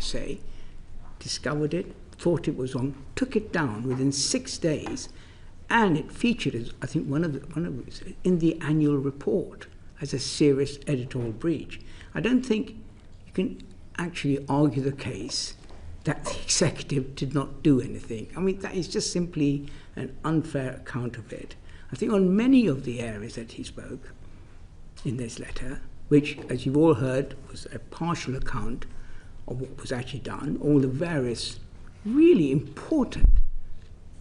say, discovered it, thought it was wrong, took it down within 6 days, and it featured as, I think, in the annual report as a serious editorial breach. I don't think you can actually argue the case that the executive did not do anything. I mean, that is just simply an unfair account of it. I think on many of the areas that he spoke in this letter, which, as you've all heard, was a partial account of what was actually done, all the various really important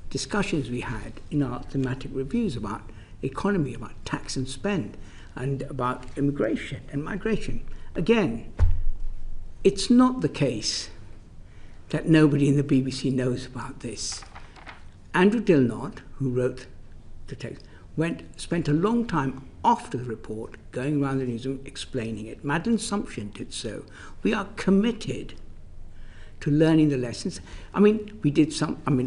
discussions we had in our thematic reviews about economy, about tax and spend, and about immigration and migration. Again, it's not the case that nobody in the BBC knows about this. Andrew Dilnot, who wrote the text, spent a long time after the report going around the newsroom explaining it. Madeline Sumption did so. We are committed to learning the lessons. I mean,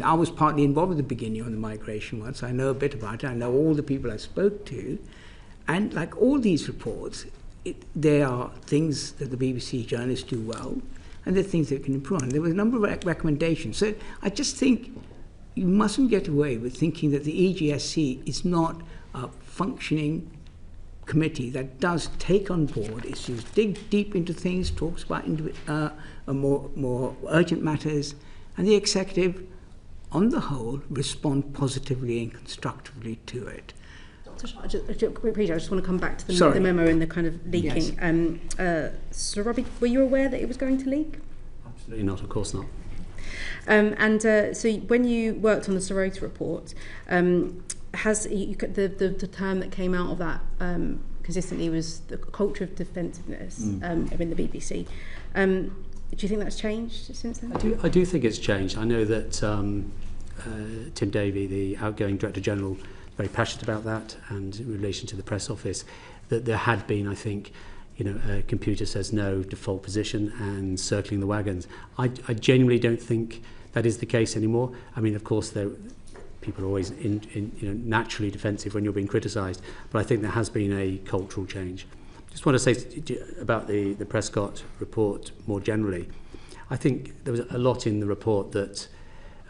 I was partly involved at the beginning on the migration one, so I know a bit about it. I know all the people I spoke to. And like all these reports, there are things that the BBC journalists do well, and there are things that can improve on. There were a number of recommendations. So I just think you mustn't get away with thinking that the EGSC is not a functioning committee that does take on board issues, dig deep into things, talks about more urgent matters, and the executive, on the whole, respond positively and constructively to it. I just want to come back to the memo and the kind of leaking. Yes. So, Robbie, were you aware that it was going to leak? Absolutely not, of course not. So when you worked on the Sorota report, has the term that came out of that consistently was the culture of defensiveness in the BBC. Do you think that's changed since then? I do think it's changed. I know that Tim Davey, the outgoing Director General, very passionate about that, and in relation to the press office, that there had been, I think, a computer says no default position and circling the wagons. I genuinely don't think that is the case anymore. I mean, of course, people are always naturally defensive when you're being criticised, but I think there has been a cultural change. Just want to say about the Prescott report more generally. I think there was a lot in the report that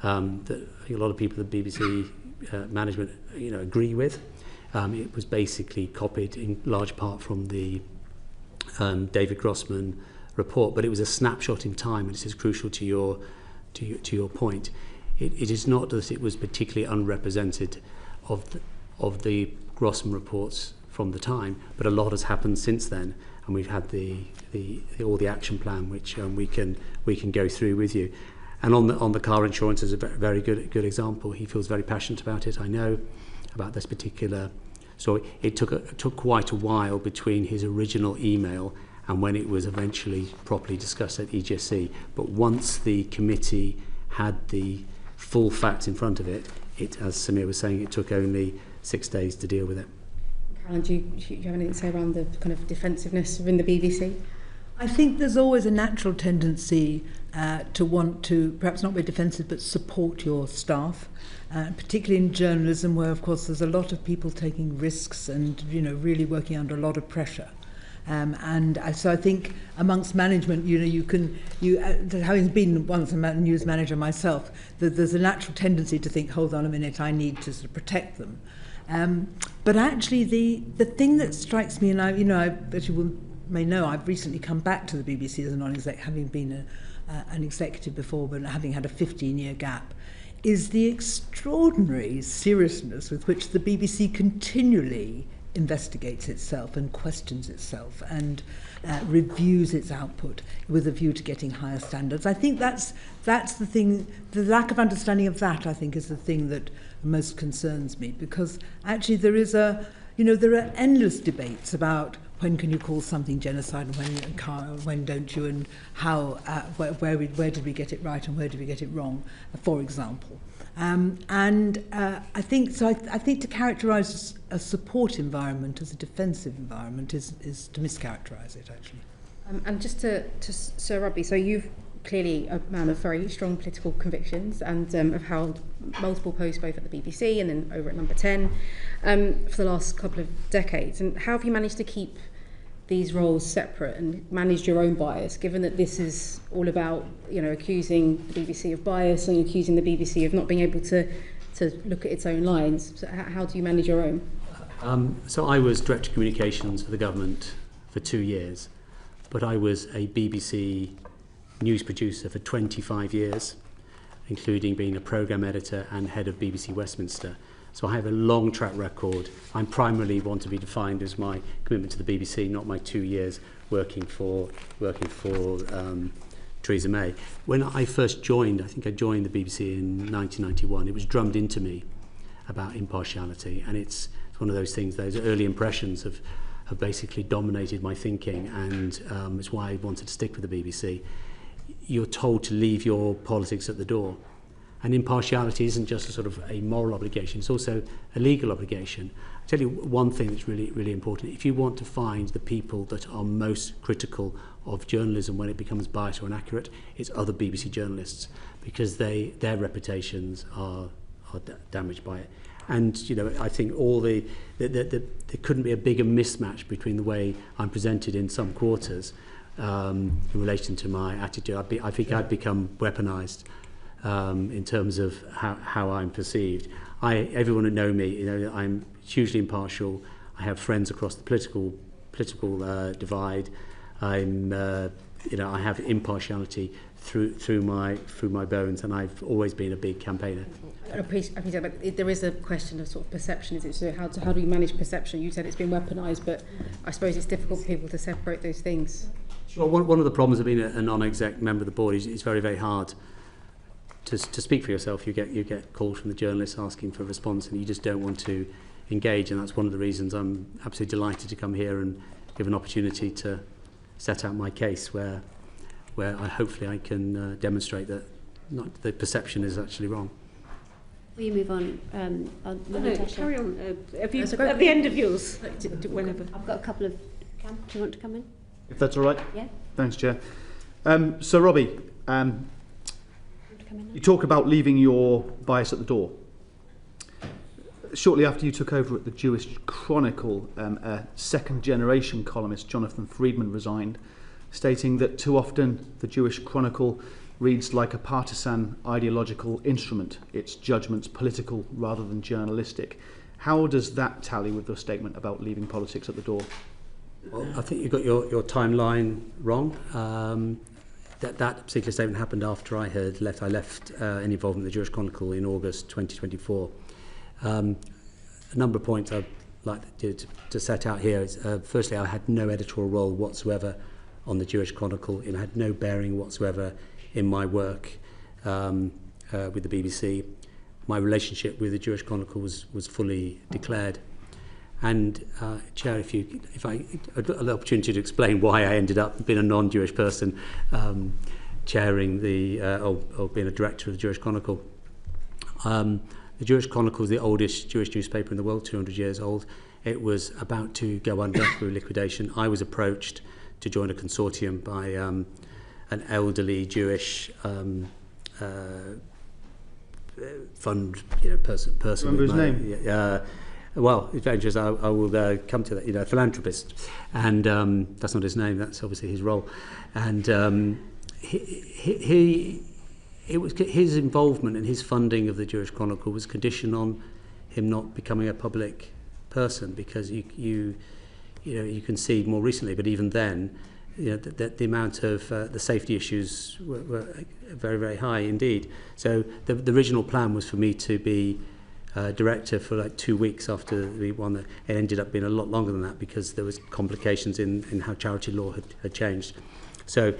I think a lot of people at the BBC management agree with. It was basically copied in large part from the David Grossman report, but it was a snapshot in time, and this is crucial to your point. It is not that it was particularly unrepresented of the Grossman reports from the time, but a lot has happened since then, and we've had all the action plan, which we can go through with you. And on the car insurance is a very good example. He feels very passionate about it. I know about this particular. So it took quite a while between his original email and when it was eventually properly discussed at EGSC. But once the committee had the full facts in front of it, as Samir was saying, it took only 6 days to deal with it. Caroline, do you have anything to say around the kind of defensiveness within the BBC? I think there's always a natural tendency to want to, perhaps not be defensive, but support your staff, particularly in journalism, where, of course, there's a lot of people taking risks and, really working under a lot of pressure. So I think amongst management, having been once a news manager myself, that there's a natural tendency to think, hold on a minute, I need to sort of protect them. But actually, the thing that strikes me, and as you may know, I've recently come back to the BBC as a non-exec, having been an executive before, but having had a 15-year gap, is the extraordinary seriousness with which the BBC continually investigates itself and questions itself and reviews its output with a view to getting higher standards. I think that's the thing. The lack of understanding of that, I think, is the thing that most concerns me, because actually there are endless debates about when can you call something genocide and when don't you, and how where did we get it right and where did we get it wrong, for example. I think to characterise a support environment as a defensive environment is to mischaracterise it, actually. And just to Sir Robbie, so you've clearly a man of very strong political convictions and have held multiple posts both at the BBC and then over at Number 10 for the last couple of decades. And how have you managed to keep these roles separate and managed your own bias, given that this is all about, you know, accusing the BBC of bias and accusing the BBC of not being able to look at its own lines? So how do you manage your own? So I was Director of Communications for the government for 2 years, but I was a BBC news producer for 25 years, including being a programme editor and head of BBC Westminster. So I have a long track record. I primarily want to be defined as my commitment to the BBC, not my 2 years working for Theresa May. When I first joined, I think I joined the BBC in 1991, it was drummed into me about impartiality, and it's one of those things, those early impressions have basically dominated my thinking, and it's why I wanted to stick with the BBC. You're told to leave your politics at the door. And impartiality isn't just a sort of a moral obligation, it's also a legal obligation. I'll tell you one thing that's really, really important. If you want to find the people that are most critical of journalism when it becomes biased or inaccurate, it's other BBC journalists, because their reputations are damaged by it. And, you know, I think there couldn't be a bigger mismatch between the way I'm presented in some quarters in relation to my attitude. I think I'd become weaponised in terms of how I'm perceived. Everyone who know me, you know, I'm hugely impartial. I have friends across the political divide. You know, I have impartiality through my bones, and I've always been a big campaigner. I appreciate, but there is a question of sort of perception. Is it so? How do you manage perception? You said it's been weaponised, but I suppose it's difficult for people to separate those things. Sure. One of the problems of being a non-exec member of the board is it's very, very hard to speak for yourself. You get calls from the journalists asking for a response, and you just don't want to engage. And that's one of the reasons I'm absolutely delighted to come here and give an opportunity to set out my case, where hopefully I can demonstrate that the perception is actually wrong. Will you move on? No, carry on. At the end of yours, whenever. I've got a couple of... Cam, do you want to come in? If that's all right? Yeah. Thanks, Chair. So, Robbie, you talk about leaving your bias at the door. Shortly after you took over at the Jewish Chronicle, a second-generation columnist, Jonathan Friedman, resigned, stating that too often the Jewish Chronicle reads like a partisan ideological instrument, its judgments political rather than journalistic. How does that tally with your statement about leaving politics at the door? Well, I think you got your timeline wrong. That particular statement happened after I had left. I left any involvement in the Jewish Chronicle in August 2024. A number of points I'd like to set out here is, firstly, I had no editorial role whatsoever on the Jewish Chronicle. It had no bearing whatsoever in my work with the BBC. My relationship with the Jewish Chronicle was fully declared. And Chair, if I had the opportunity to explain why I ended up being a non-Jewish person chairing or being a director of the Jewish Chronicle. The Jewish Chronicle is the oldest Jewish newspaper in the world, 200 years old. It was about to go under through liquidation. I was approached to join a consortium by an elderly Jewish fund, person. Remember his name? Well, it's very interesting. I will come to that. A philanthropist, and that's not his name. That's obviously his role. And it was his involvement and his funding of the Jewish Chronicle was conditioned on him not becoming a public person, because you can see more recently, but even then, the amount of the safety issues were very, very high indeed. So the original plan was for me to be director for like 2 weeks after we won. It ended up being a lot longer than that because there was complications in how charity law had changed. So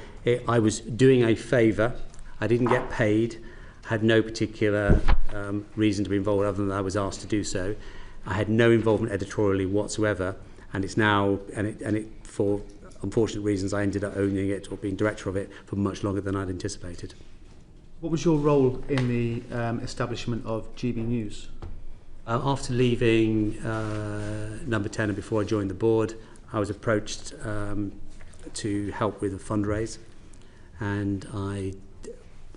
I was doing a favour. I didn't get paid. Had no particular reason to be involved other than I was asked to do so. I had no involvement editorially whatsoever, and it's now for unfortunate reasons I ended up owning it or being director of it for much longer than I'd anticipated. What was your role in the establishment of GB News? After leaving Number 10 and before I joined the board, I was approached to help with a fundraise, and I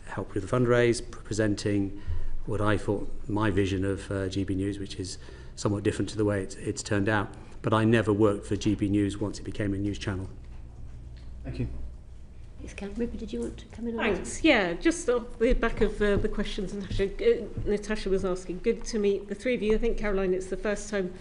helped with the fundraise, presenting what I thought my vision of GB News, which is somewhat different to the way it's turned out. But I never worked for GB News once it became a news channel. Thank you. Yes, Rupert, did you want to come in on Thanks. Yeah, just off the back of the questions Natasha was asking. Good to meet the three of you. I think, Caroline, it's the first time.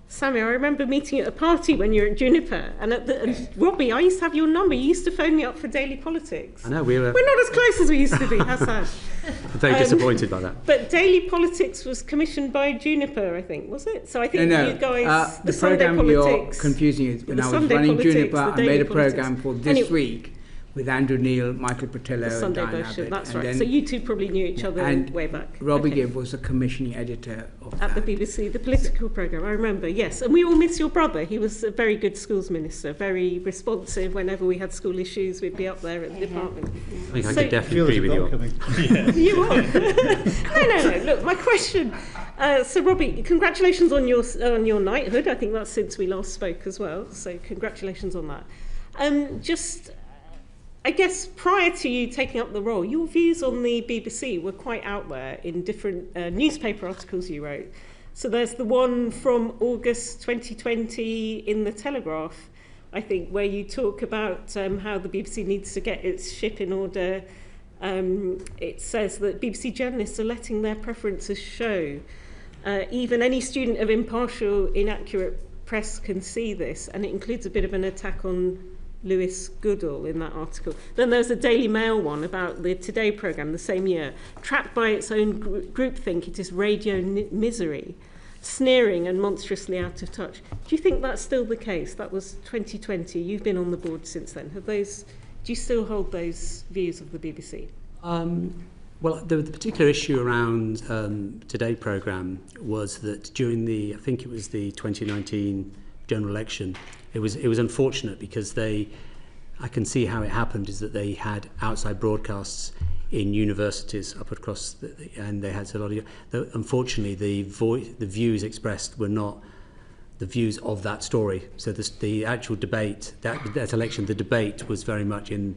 Sammy, I remember meeting at a party when you were at Juniper, and Robbie, I used to have your number. You used to phone me up for Daily Politics. I know, we're not as close as we used to be. How sad. I'm very disappointed by that. But Daily Politics was commissioned by Juniper, I think, was it? So I think you guys, the Sunday programme you're Politics, confusing is when I was Sunday running Politics, Juniper, the I Daily made a Politics. programme for This Week with Andrew Neil, Michael Patillo, the Sunday and Diane version. Abbott. That's and right. So you two probably knew each other way back. Robbie Okay. Gibb was the commissioning editor of At that. the BBC, the political programme, I remember, yes. And we all miss your brother. He was a very good schools minister, very responsive. Whenever we had school issues, we'd be up there at the department. I think I could definitely agree with you. You are. No. Look, my question. So, Robbie, congratulations on your knighthood. I think that's since we last spoke as well. So, congratulations on that. I guess prior to you taking up the role, your views on the BBC were quite out there in different newspaper articles you wrote. So there's the one from August 2020 in The Telegraph, I think, where you talk about how the BBC needs to get its ship in order. It says that BBC journalists are letting their preferences show. Even any student of impartial, inaccurate press can see this, and it includes a bit of an attack on Lewis Goodall in that article. Then there's a Daily Mail one about the Today programme the same year. Trapped by its own groupthink, it is radio misery, sneering and monstrously out of touch. Do you think that's still the case? That was 2020. You've been on the board since then. Do you still hold those views of the BBC? Well, the particular issue around Today programme was that during I think it was the 2019 general election, it was unfortunate because I can see how it happened, is that they had outside broadcasts in universities up across, and they had a lot of. Unfortunately, the views expressed were not the views of that story. So the actual debate, that election, the debate was very much in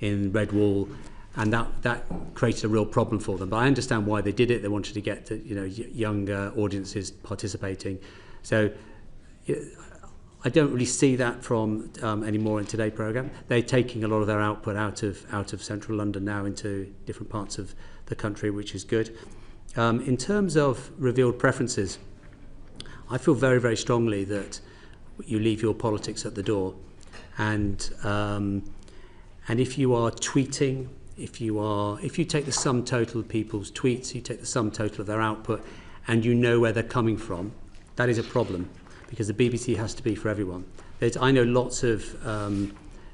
Red Wall, and that created a real problem for them. But I understand why they did it. They wanted to get younger audiences participating. So I don't really see that from anymore in Today programme. They're taking a lot of their output out of central London now into different parts of the country, which is good. In terms of revealed preferences, I feel very, very strongly that you leave your politics at the door, and if you are tweeting, if you take the sum total of people's tweets, you take the sum total of their output, and you know where they're coming from, that is a problem. Because the BBC has to be for everyone. I know lots of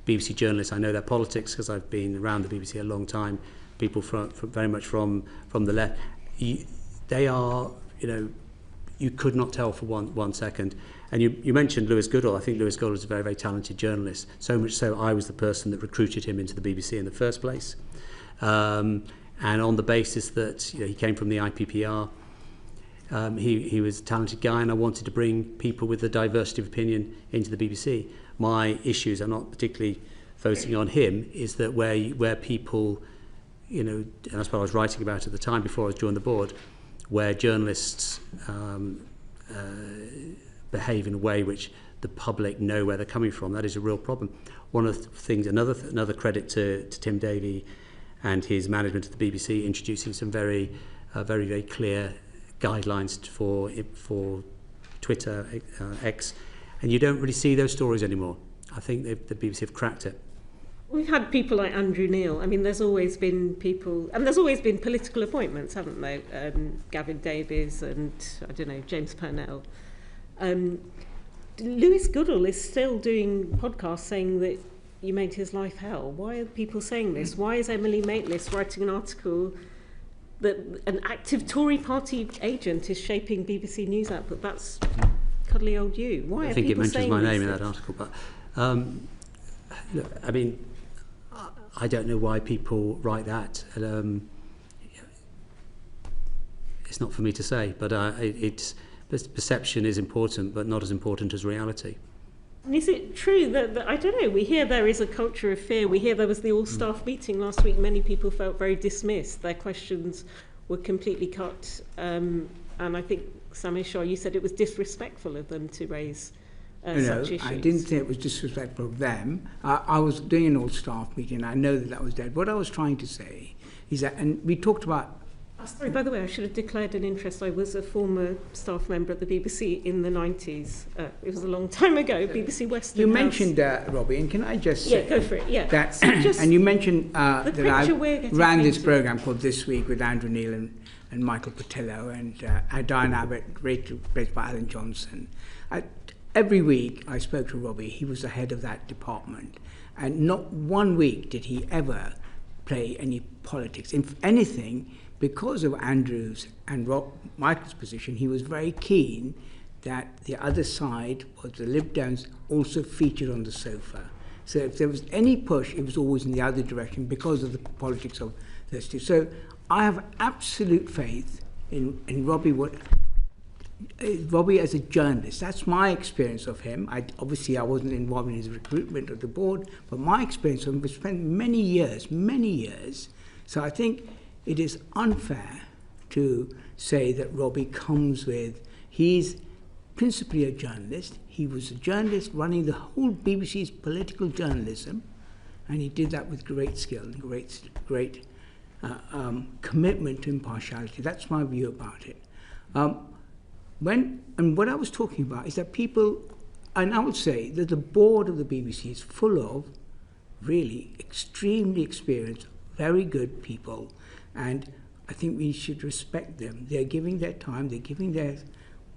BBC journalists. I know their politics because I've been around the BBC a long time. People from very much from the left. They are, you could not tell for one second. And you mentioned Lewis Goodall. I think Lewis Goodall is a very, very talented journalist. So much so, I was the person that recruited him into the BBC in the first place. And on the basis that he came from the IPPR. He was a talented guy, and I wanted to bring people with a diversity of opinion into the BBC. My issues, I'm not particularly focusing on him, is that where people, and that's what I was writing about at the time before I joined the board, where journalists behave in a way which the public know where they're coming from. That is a real problem. One of the things, another credit to Tim Davie and his management of the BBC, introducing some very, very clear guidelines for Twitter, X, and you don't really see those stories anymore. I think the BBC have cracked it. We've had people like Andrew Neil. I mean, there's always been people, and there's always been political appointments, haven't there? Gavin Davies and, James Purnell. Lewis Goodall is still doing podcasts saying that you made his life hell. Why are people saying this? Why is Emily Maitlis writing an article that an active Tory party agent is shaping BBC News output? That's cuddly old you. Why I think it mentions my name in things? that article, but look, I mean, I don't know why people write that. It's not for me to say, but perception is important, but not as important as reality. And is it true that, I don't know, we hear there is a culture of fear. We hear there was the all-staff meeting last week. Many people felt very dismissed. Their questions were completely cut. And I think Samir Shah, you said it was disrespectful of them to raise such issues. I didn't say it was disrespectful of them. I was doing an all-staff meeting, and I know that was dead. What I was trying to say is that, and we talked about... Sorry, by the way, I should have declared an interest. I was a former staff member at the BBC in the 90s. It was a long time ago, BBC Western You House. mentioned, Robbie, and can I just say... Yeah, go for it, yeah. That, So just and you mentioned that I ran this painted. programme called This Week with Andrew Neil and Michael Patillo and Diane Abbott, replaced by Alan Johnson. Every week I spoke to Robbie. He was the head of that department. And not one week did he ever play any politics. If anything, because of Andrew's and Michael's position, he was very keen that the other side, or the Lib Dems, also featured on the sofa. So if there was any push, it was always in the other direction because of the politics of those two. So I have absolute faith in Robbie. Robbie as a journalist, that's my experience of him. Obviously I wasn't involved in his recruitment of the board, but my experience of him was spent many years. So I think it is unfair to say that Robbie comes with, he's principally a journalist. He was a journalist running the whole BBC's political journalism, and he did that with great skill and great commitment to impartiality. That's my view about it. What I was talking about is that people, and I would say that the board of the BBC is full of really extremely experienced, very good people, and I think we should respect them. They're giving their time, they're giving their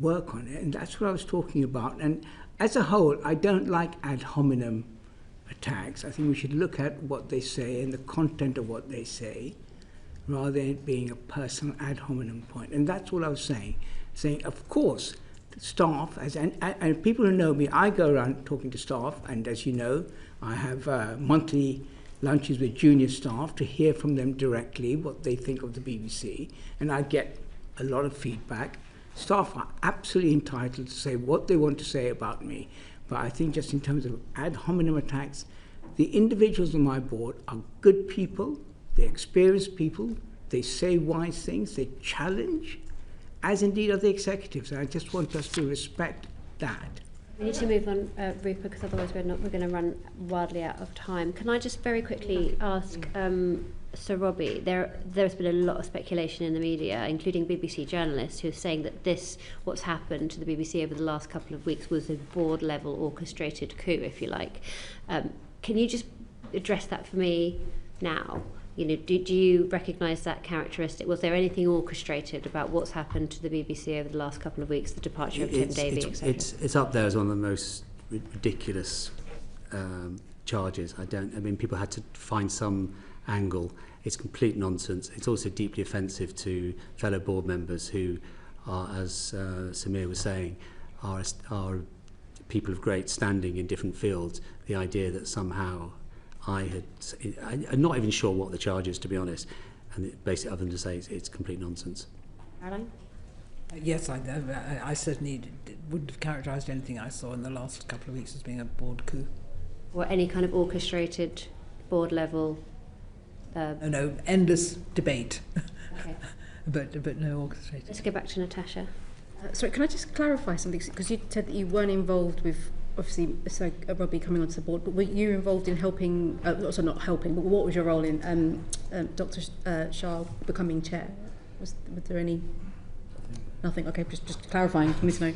work on it, and that's what I was talking about. And as a whole, I don't like ad hominem attacks. I think we should look at what they say and the content of what they say, rather than it being a personal ad hominem point. And that's what I was saying. Of course, staff, and people who know me, I go around talking to staff, and as you know, I have monthly lunches with junior staff to hear from them directly what they think of the BBC, and I get a lot of feedback. Staff are absolutely entitled to say what they want to say about me, but I think just in terms of ad hominem attacks, the individuals on my board are good people, they're experienced people, they say wise things, they challenge, as indeed are the executives, and I just want us to respect that. We need to move on, Rupert, because otherwise we're going to run wildly out of time. Can I just very quickly ask Sir Robbie, there's been a lot of speculation in the media, including BBC journalists, who are saying that what's happened to the BBC over the last couple of weeks was a board-level orchestrated coup, if you like. Can you just address that for me now? You know, do you recognise that characteristic? Was there anything orchestrated about what's happened to the BBC over the last couple of weeks, the departure of Tim Davie, etc.? It's up there as one of the most ridiculous charges. People had to find some angle. It's complete nonsense. It's also deeply offensive to fellow board members who are, as Samir was saying, are people of great standing in different fields. The idea that somehow I'm not even sure what the charge is, to be honest, and basically other than to say it's complete nonsense. Caroline? Yes, I certainly wouldn't have characterised anything I saw in the last couple of weeks as being a board coup. Or any kind of orchestrated board level? No, endless debate, Okay. but no orchestrated. Let's go back to Natasha. Sorry, can I just clarify something? Because you said that you weren't involved with, obviously, Robbie coming onto the board, but were you involved in helping, also not helping, but what was your role in Dr. Shah becoming chair? Was there any... Nothing? Okay, just clarifying, I need to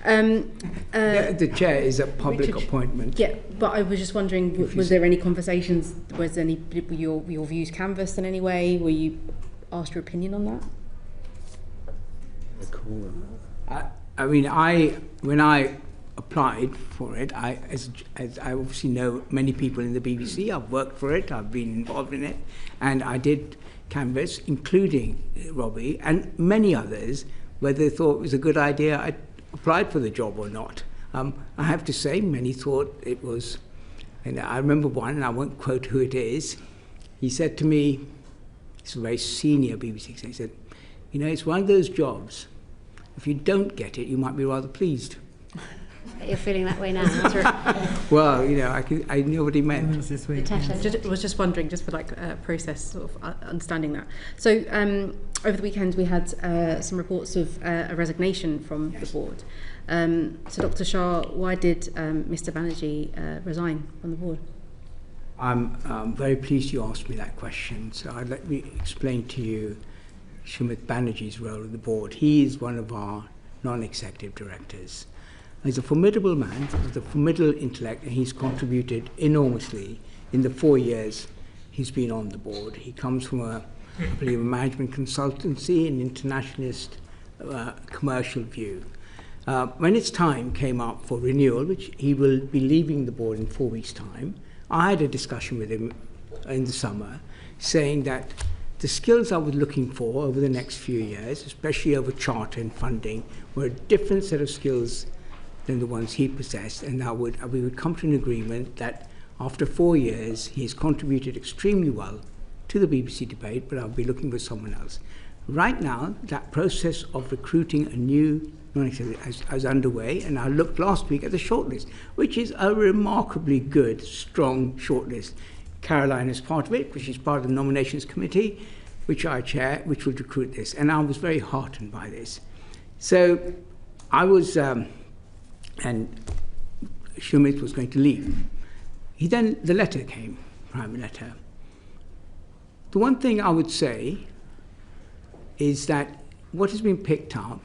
know. The chair is a public appointment. Yeah, but I was just wondering, was there any conversations, were your views canvassed in any way? Were you asked your opinion on that? When I applied for it, as I obviously know many people in the BBC, I've worked for it, I've been involved in it, and I did canvass, including Robbie and many others, whether they thought it was a good idea I applied for the job or not. I have to say, many thought it was, and I remember one, and I won't quote who it is, he said to me, he's a very senior BBC executive, he said, you know, it's one of those jobs, if you don't get it, you might be rather pleased. You're feeling that way now. Well, you know, I knew what he meant. This week. Natasha. Was just wondering, just for like process sort of understanding that. So over the weekend we had some reports of a resignation from the board. So Dr. Shah, why did Mr. Banerjee resign from the board? I'm very pleased you asked me that question. So let me explain to you Sumit Banerjee's role in the board. He is one of our non-executive directors. He's a formidable man with a formidable intellect, and he's contributed enormously in the 4 years he's been on the board. He comes from I believe, a management consultancy, an internationalist commercial view. When its time came up for renewal, which he will be leaving the board in 4 weeks' time, I had a discussion with him in the summer saying that the skills I was looking for over the next few years, especially over charter and funding, were a different set of skills than the ones he possessed, and we would come to an agreement that after 4 years he has contributed extremely well to the BBC debate, but I'll be looking for someone else. Right now, that process of recruiting a new non-executive is underway, and I looked last week at the shortlist, which is a remarkably good, strong shortlist. Caroline is part of it, because she's part of the nominations committee, which I chair, which will recruit this, and I was very heartened by this. So I was, and Sumit was going to leave. Then the letter came, private letter. The one thing I would say is that what has been picked up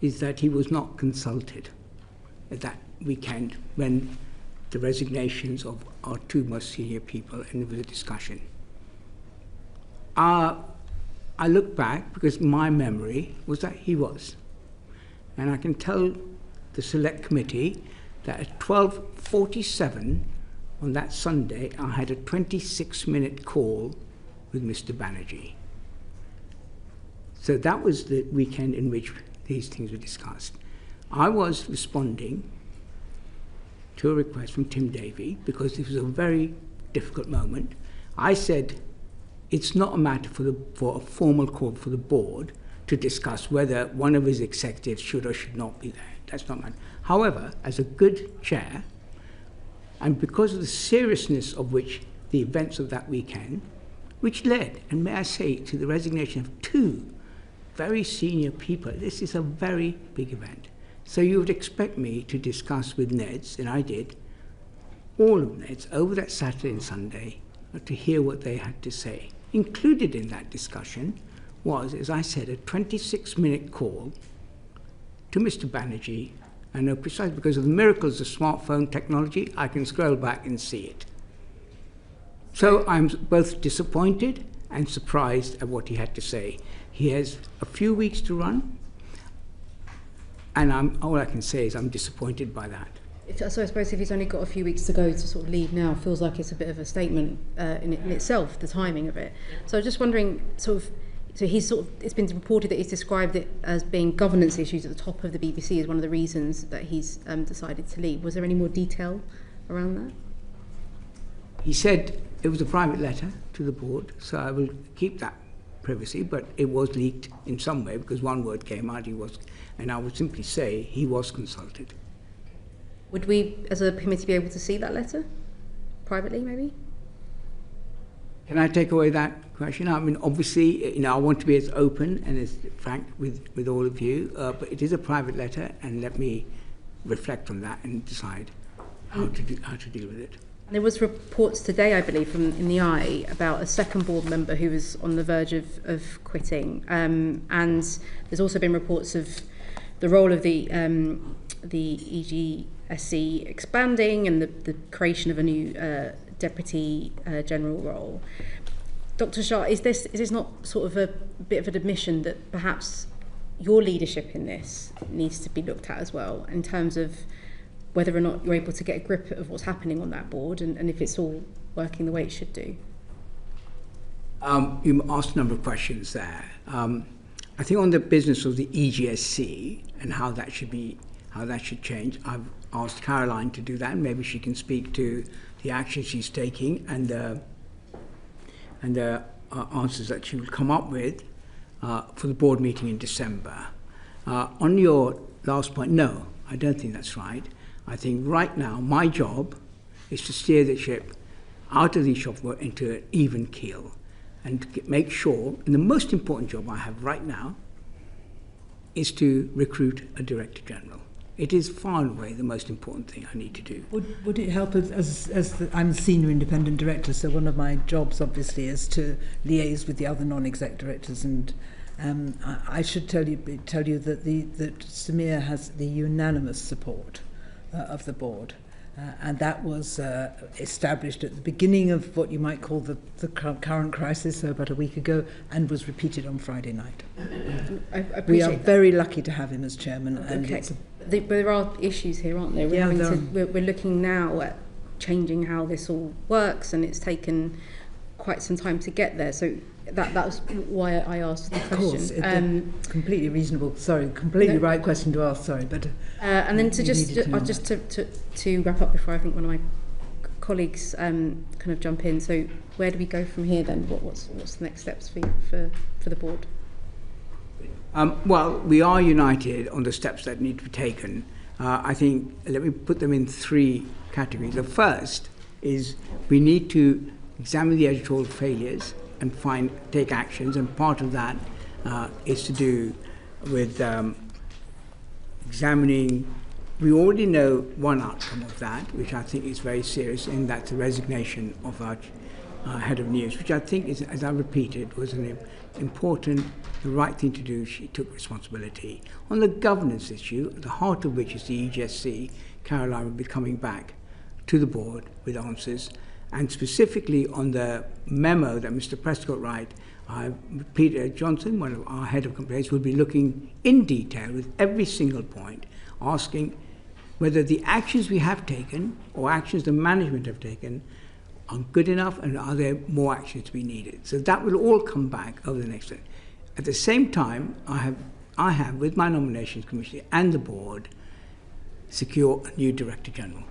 is that he was not consulted at that weekend when the resignations of our two most senior people, and there was a discussion. I look back because my memory was that he was. And I can tell the select committee that at 12:47 on that Sunday, I had a 26-minute call with Mr. Banerjee. So that was the weekend in which these things were discussed. I was responding to a request from Tim Davey because this was a very difficult moment. I said it's not a matter for a formal call for the board to discuss whether one of his executives should or should not be there. That's not matter. However, as a good chair, and because of the seriousness of which the events of that weekend, which led, and may I say, to the resignation of two very senior people, this is a very big event. So you would expect me to discuss with Neds, and I did, all of Neds, over that Saturday and Sunday, to hear what they had to say. Included in that discussion was, as I said, a 26-minute call to Mr. Banerjee. I know precisely because of the miracles of smartphone technology, I can scroll back and see it. So I'm both disappointed and surprised at what he had to say. He has a few weeks to run, and all I can say is I'm disappointed by that. So I suppose if he's only got a few weeks to go to sort of leave now, feels like it's a bit of a statement in itself, the timing of it. So I'm just wondering, it's been reported that he's described it as being governance issues at the top of the BBC as one of the reasons that he's decided to leave. Was there any more detail around that? He said it was a private letter to the board, so I will keep that privacy, but it was leaked in some way because one word came out, and I would simply say he was consulted. Would we, as a committee, be able to see that letter privately, maybe? Can I take away that question? I mean, obviously, I want to be as open and as frank with all of you, but it is a private letter, and let me reflect on that and decide how to deal with it. There was reports today, I believe, in the Eye about a second board member who was on the verge of quitting, and there's also been reports of the role of the EGSC expanding and the creation of a new deputy general role. Dr. Shah, is this not sort of a bit of an admission that perhaps your leadership in this needs to be looked at as well, in terms of whether or not you're able to get a grip of what's happening on that board and if it's all working the way it should do? You asked a number of questions there. I think on the business of the EGSC and how that should change, I've asked Caroline to do that, and maybe she can speak to the action she's taking and the answers that she will come up with for the board meeting in December. On your last point, no, I don't think that's right. I think right now my job is to steer the ship out of the shop into an even keel and make sure, and the most important job I have right now is to recruit a Director General. It is far and away the most important thing I need to do. Would it help I'm Senior Independent Director, so one of my jobs obviously is to liaise with the other non-exec directors, and I should tell you that that Samir has the unanimous support of the board. And that was established at the beginning of what you might call the current crisis, so about a week ago, and was repeated on Friday night. We are very lucky to have him as chairman. And okay. But there are issues here, aren't there? We're looking now at changing how this all works, and it's taken quite some time to get there. So that's why I asked the question. Of course, completely reasonable. Sorry, completely right question to ask. Sorry, but and then to wrap up before I think one of my colleagues kind of jump in. So where do we go from here then? What's the next steps for the board? Well, we are united on the steps that need to be taken. I think, let me put them in three categories. The first is we need to examine the editorial failures and take actions, and part of that is to do with examining. We already know one outcome of that, which I think is very serious, and that's the resignation of our head of news, which I think is, as I repeated, was an important, the right thing to do. She took responsibility. On the governance issue, at the heart of which is the EGSC, Caroline will be coming back to the board with answers. And specifically on the memo that Mr. Prescott wrote, Peter Johnson, one of our head of complaints, will be looking in detail with every single point, asking whether the actions we have taken or actions the management have taken are good enough, and are there more actions to be needed. So that will all come back over the next day. At the same time, I have with my nominations committee and the board, secure a new Director General.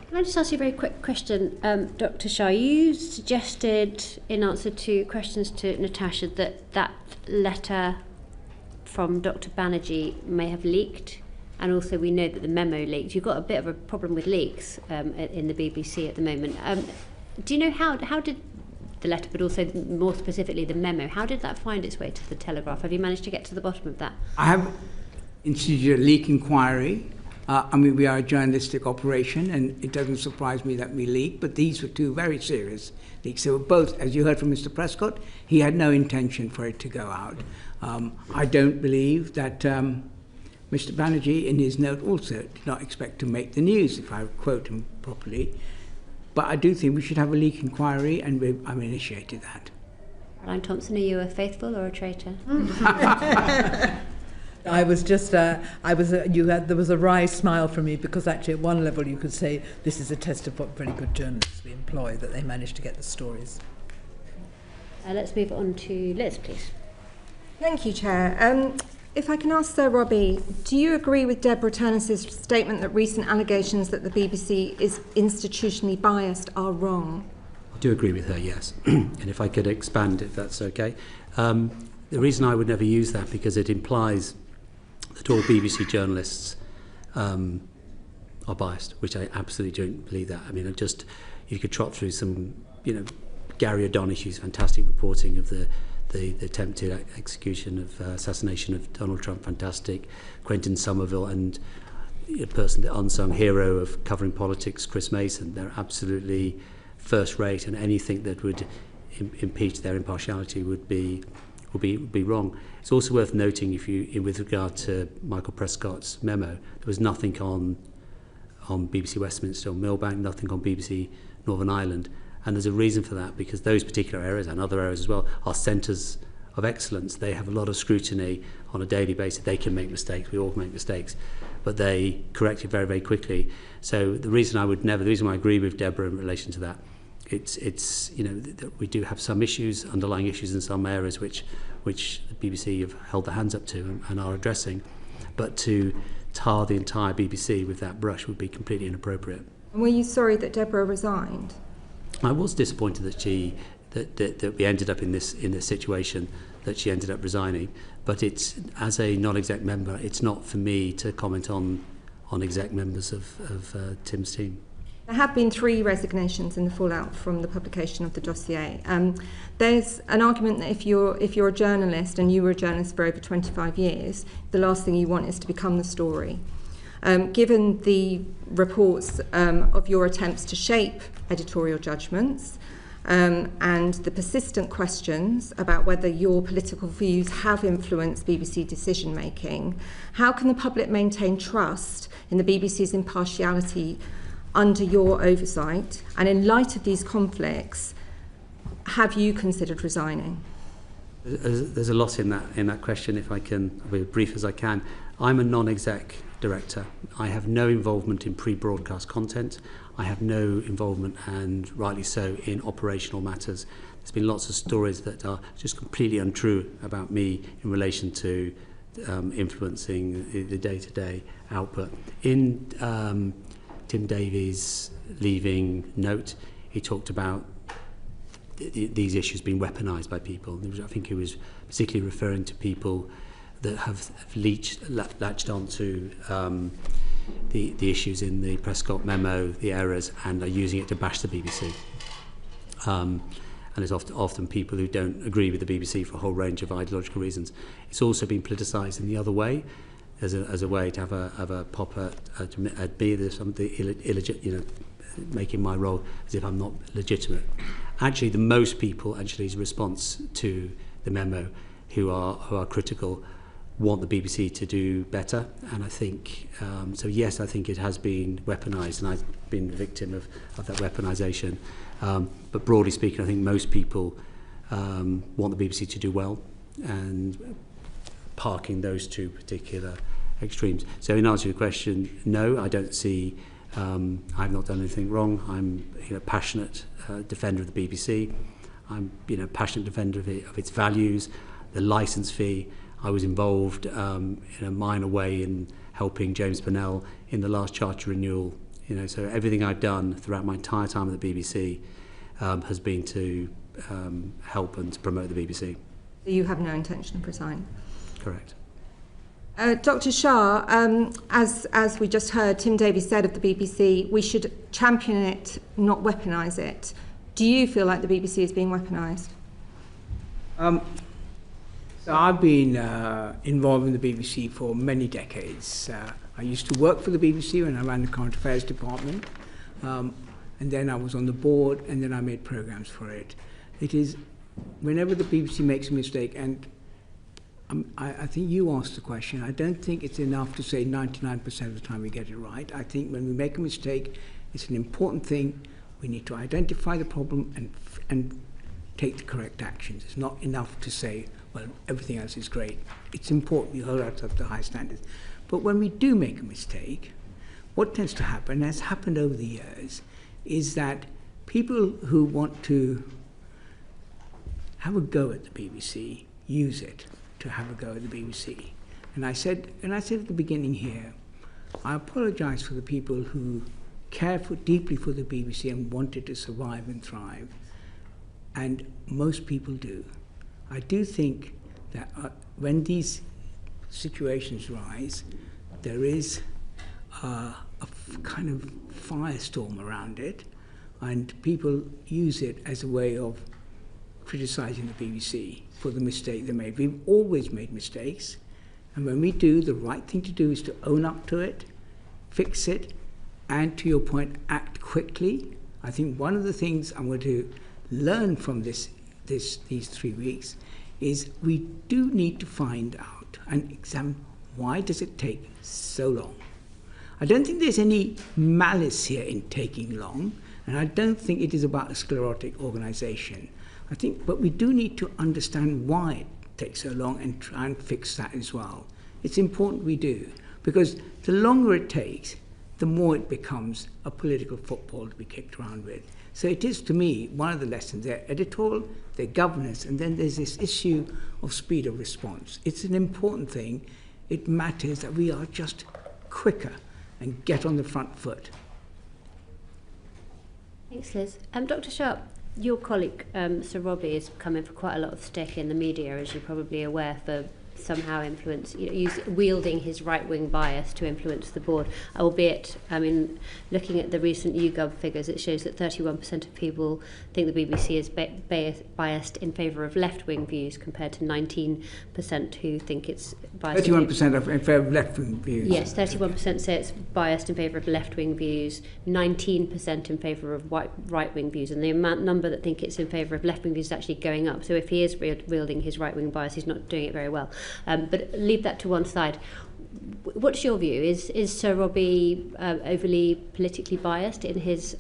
Can I just ask you a very quick question, Dr. Shah? You suggested, in answer to questions to Natasha, that letter from Dr. Banerjee may have leaked, and also we know that the memo leaked. You've got a bit of a problem with leaks in the BBC at the moment. Do you know how did the letter, but also more specifically the memo, how did that find its way to the Telegraph? Have you managed to get to the bottom of that? I have instituted a leak inquiry. We are a journalistic operation, and it doesn't surprise me that we leak, but these were two very serious leaks. They were both, as you heard from Mr. Prescott, he had no intention for it to go out. I don't believe that Mr. Banerjee, in his note, also did not expect to make the news, if I quote him properly. But I do think we should have a leak inquiry, and I've initiated that. Caroline Thompson, are you a faithful or a traitor? I was just, there was a wry smile from me, because actually at one level you could say this is a test of what very good journalists we employ, that they manage to get the stories. Let's move on to Liz, please. Thank you, Chair. If I can ask Sir Robbie, do you agree with Deborah Turness's statement that recent allegations that the BBC is institutionally biased are wrong? I do agree with her, yes. And if I could expand, if that's okay. The reason I would never use that, because it implies that all BBC journalists are biased, which I absolutely don't believe that. I mean, you could trot through some, Gary O'Donoghue's fantastic reporting of the attempted execution of assassination of Donald Trump, fantastic. Quentin Somerville, and a person, the unsung hero of covering politics, Chris Mason. They're absolutely first rate, and anything that would impeach their impartiality would be wrong. It's also worth noting, with regard to Michael Prescott's memo, there was nothing on BBC Westminster or Millbank, nothing on BBC Northern Ireland. And there's a reason for that, because those particular areas, and other areas as well, are centres of excellence. They have a lot of scrutiny on a daily basis. They can make mistakes. We all make mistakes. But they correct it very, very quickly. So the reason why I agree with Deborah in relation to that, it's we do have some issues, underlying issues in some areas which the BBC have held their hands up to and are addressing. But to tar the entire BBC with that brush would be completely inappropriate. And were you sorry that Deborah resigned? I was disappointed that we ended up in this situation, that she ended up resigning. But it's, as a non-exec member, it's not for me to comment on on exec members of Tim's team. There have been 3 resignations in the fallout from the publication of the dossier. There's an argument that if you're a journalist and you were a journalist for over 25 years, the last thing you want is to become the story. Given the reports of your attempts to shape editorial judgments and the persistent questions about whether your political views have influenced BBC decision making, how can the public maintain trust in the BBC's impartiality under your oversight? And in light of these conflicts, have you considered resigning? There's a lot in that question, if I can be as brief as I can. I'm a non-exec director. I have no involvement in pre-broadcast content. I have no involvement, and rightly so, in operational matters. There's been lots of stories that are just completely untrue about me in relation to influencing the day-to-day output. In Tim Davies' leaving note, he talked about these issues being weaponised by people. I think he was particularly referring to people that have latched onto the issues in the Prescott memo, the errors, and are using it to bash the BBC. And there's often people who don't agree with the BBC for a whole range of ideological reasons. It's also been politicised in the other way, as a way to have a pop at me. There's something illegitimate, making my role as if I'm not legitimate. Actually, the most people, his response to the memo, who are critical, want the BBC to do better, and I think so. Yes, I think it has been weaponised, and I've been a victim of that weaponisation. But broadly speaking, I think most people want the BBC to do well, and parking those two particular extremes. So in answer to your question, no, I don't see. I've not done anything wrong. I'm a passionate defender of the BBC. I'm passionate defender of its values, the licence fee. I was involved in a minor way in helping James Burnell in the last charter renewal. So everything I've done throughout my entire time at the BBC has been to help and to promote the BBC. You have no intention of resigning? Correct. Dr. Shah, as we just heard, Tim Davies said of the BBC, we should champion it, not weaponise it. Do you feel like the BBC is being weaponised? So I've been involved in the BBC for many decades. I used to work for the BBC when I ran the Current Affairs Department, and then I was on the board, and then I made programmes for it. It is, whenever the BBC makes a mistake, and I think you asked the question, I don't think it's enough to say 99% of the time we get it right. I think when we make a mistake, it's an important thing. We need to identify the problem and take the correct actions. It's not enough to say, well, everything else is great. It's important we hold ourselves to high standards. But when we do make a mistake, what tends to happen, has happened over the years, is that people who want to have a go at the BBC use it to have a go at the BBC. And I said at the beginning here, I apologise for the people who care deeply for the BBC and want it to survive and thrive. And most people do. I do think that when these situations rise, there is a kind of firestorm around it, and people use it as a way of criticising the BBC for the mistake they made. We've always made mistakes, and when we do, the right thing to do is to own up to it, fix it, and to your point, act quickly. I think one of the things I'm going to learn from these 3 weeks is we do need to find out and examine why does it take so long. I don't think there's any malice here in taking long, and I don't think it is about a sclerotic organisation. I think, but we do need to understand why it takes so long and try and fix that as well. It's important we do, because the longer it takes, the more it becomes a political football to be kicked around with. So it is, to me, one of the lessons there, editorial, their governance, and then there's this issue of speed of response. It's an important thing. It matters that we are just quicker and get on the front foot. Thanks, Liz. Dr. Sharp, your colleague, Sir Robbie, is coming for quite a lot of stick in the media, as you're probably aware, for somehow influence, wielding his right-wing bias to influence the board, albeit, I mean, looking at the recent YouGov figures, it shows that 31% of people think the BBC is biased in favour of left-wing views, compared to 19% who think it's biased. 31% in favour of left-wing views. Yes, 31% say it's biased in favour of left-wing views, 19% in favour of right-wing views, and the number that think it's in favour of left-wing views is actually going up. So if he is wielding his right-wing bias, he's not doing it very well. But leave that to one side. What's your view? Is Sir Robbie overly politically biased in his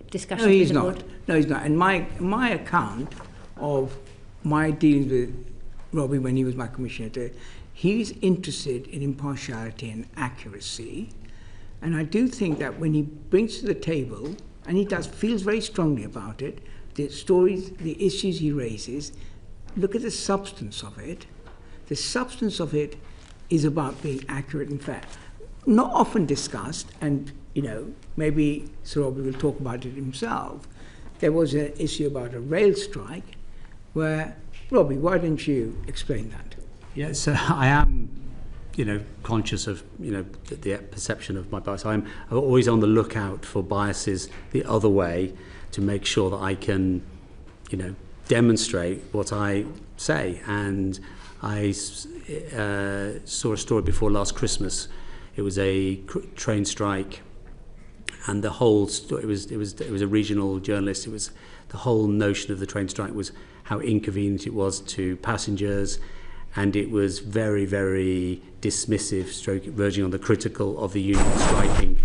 discussions? No, he's with the not. board? No, he's not. And my account of my dealings with Robbie when he was my commissioner, he's interested in impartiality and accuracy. And I do think that when he brings to the table, and he feels very strongly about it, the stories, the issues he raises, look at the substance of it. The substance of it is about being accurate and fair. Not often discussed, and maybe Sir Robbie will talk about it himself. There was an issue about a rail strike where, Robbie, why don't you explain that? Yes, I am, conscious of, the perception of my bias. I'm always on the lookout for biases the other way to make sure that I can, demonstrate what I say. And I saw a story before last Christmas. It was a train strike, and the whole it was a regional journalist. It was the whole notion of the train strike was how inconvenient it was to passengers, and it was very, very dismissive, verging on the critical of the union striking.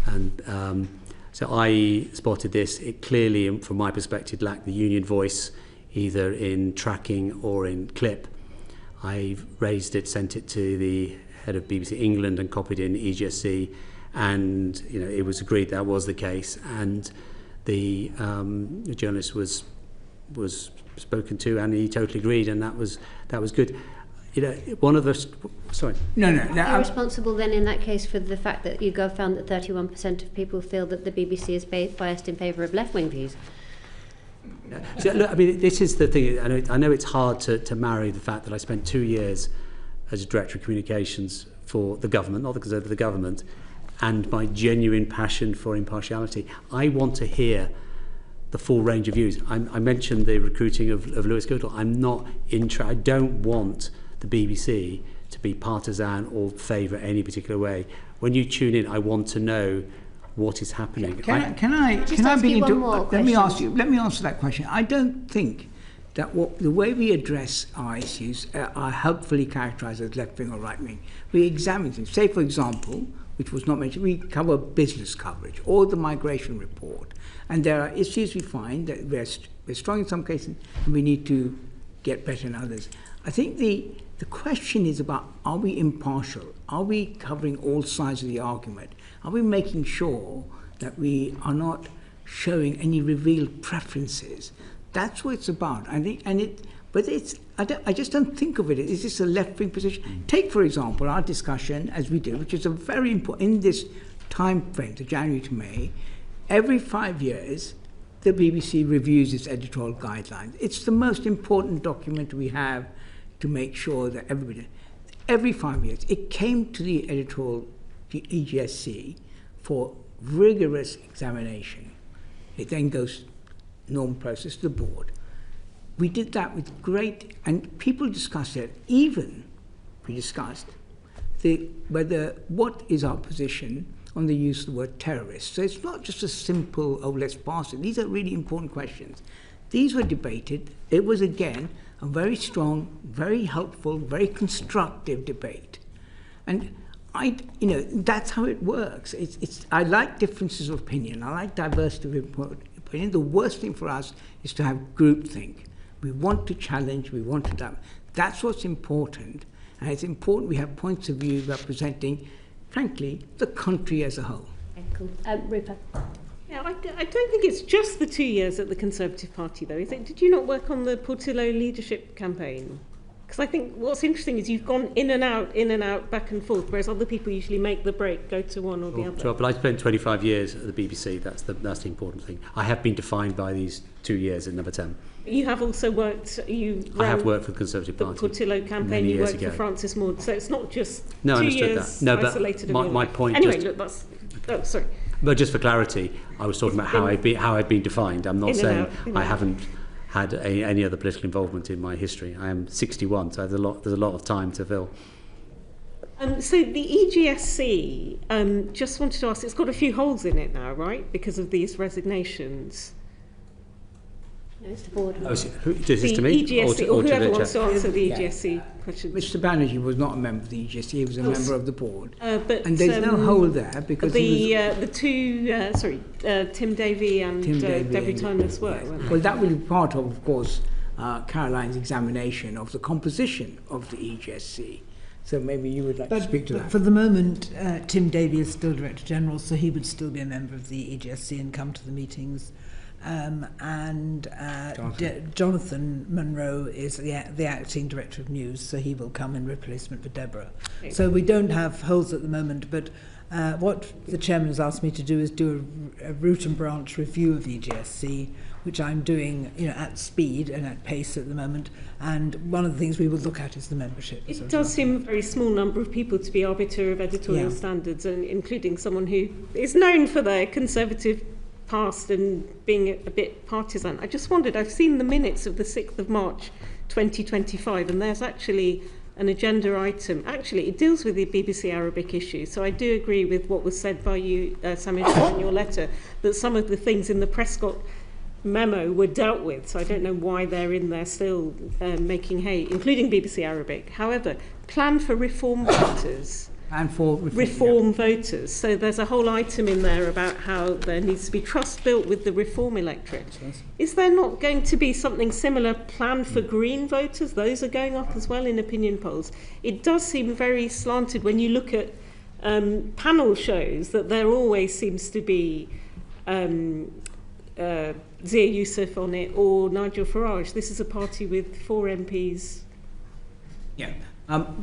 And so I spotted this. It clearly, from my perspective, lacked the union voice, either in tracking or in clip. I raised it, sent it to the head of BBC England and copied in EGSC, and it was agreed that was the case, and the journalist was spoken to, and he totally agreed, and that was good. One of the sorry. No. You're responsible then in that case for the fact that YouGov found that 31% of people feel that the BBC is biased in favour of left-wing views. So, look, I mean, this is the thing. I know it's hard to marry the fact that I spent 2 years as a director of communications for the government, not because of the government, and my genuine passion for impartiality. I want to hear the full range of views. I mentioned the recruiting of Lewis Goodall. I don't want the BBC to be partisan or favour any particular way. When you tune in, I want to know what is happening. Can I begin to let me answer that question. I don't think that the way we address our issues are helpfully characterised as left wing or right wing. We examine things. Say, for example, which was not mentioned, we cover business coverage or the migration report, and there are issues we find that we're strong in some cases and we need to get better in others. I think the question is about, are we impartial? Are we covering all sides of the argument? Are we making sure that we are not showing any revealed preferences? That's what it's about. I just don't think of it. Is this a left-wing position? Take, for example, our discussion, as we do, which is a very important, in this time frame, to January to May, every 5 years, the BBC reviews its editorial guidelines. It's the most important document we have to make sure that every 5 years, it came to the editorial, the EGSC, for rigorous examination. It then goes normal process to the board. We did that with great, and people discussed it. Even we discussed what is our position on the use of the word terrorist. So it's not just a simple, let's pass it. These are really important questions. These were debated. It was, again, a very strong, very helpful, very constructive debate. And that's how it works. I like differences of opinion. I like diversity of opinion. The worst thing for us is to have groupthink. We want to challenge, we want to... That's what's important. And it's important we have points of view representing, frankly, the country as a whole. Okay, cool. Rupert. Yeah, I don't think it's just the 2 years at the Conservative Party, though, is it? Did you not work on the Portillo leadership campaign? Because I think what's interesting is you've gone in and out, back and forth, whereas other people usually make the break, go to one or the other. Sure, but I spent 25 years at the BBC. That's the important thing. I have been defined by these 2 years at Number 10. You have also worked. I have worked for the Conservative the Party. Portillo campaign. You worked for Francis Maud. So it's not just no, 2 I understood years that. No, isolated. but my point. Anyway, just, look, that's. Oh, sorry. But just for clarity, I was talking about how I've been defined. I'm not saying I haven't had any other political involvement in my history. I am 61, so there's a lot of time to fill. So the EGSC, just wanted to ask, it's got a few holes in it now, right? Because of these resignations. No, it's the board. Oh, is this to me? EGSC, or whoever wants to answer the EGSC question. Mr. Banerjee was not a member of the EGSC, he was a member of the board. But, and there's no hole there because the two, Tim Davey and Debbie Tyner's were. Yes. Well, that will be part of course, Caroline's examination of the composition of the EGSC. So maybe you would like to speak to that. For the moment, Tim Davey is still Director General, so he would still be a member of the EGSC and come to the meetings. Jonathan Munro is the acting Director of News, so he will come in replacement for Deborah. Okay. So we don't have holes at the moment, but what the Chairman has asked me to do is do a root and branch review of EGSC, which I'm doing at speed and at pace at the moment. And one of the things we will look at is the membership. It does seem a very small number of people to be arbiter of editorial standards, and including someone who is known for their conservative past and being a bit partisan. I just wondered, I've seen the minutes of the 6th of March 2025, and there's actually an agenda item. Actually, it deals with the BBC Arabic issue, so I do agree with what was said by you, Samuel, in your letter, that some of the things in the Prescott memo were dealt with, so I don't know why they're in there still making hay, including BBC Arabic. However, plan for reform voters. And for reform voters. So there's a whole item in there about how there needs to be trust built with the reform electorate. Is there not going to be something similar planned for green voters? Those are going up as well in opinion polls. It does seem very slanted when you look at panel shows that there always seems to be Zia Youssef on it or Nigel Farage. This is a party with 4 MPs. Yeah.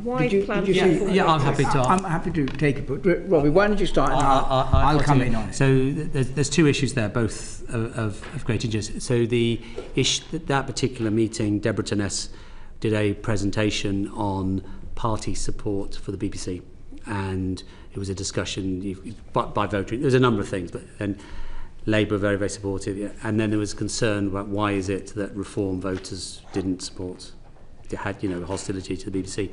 Why plan? I'm happy to. I'm happy to take it, but Robbie, why don't you start? And I'll come in on it. So there's 2 issues there, both of great interest. So that particular meeting, Deborah Turness did a presentation on party support for the BBC, and it was a discussion by voting. There's a number of things, but then Labour very, very supportive, and then there was concern about why is it that Reform voters didn't support. They had, hostility to the BBC.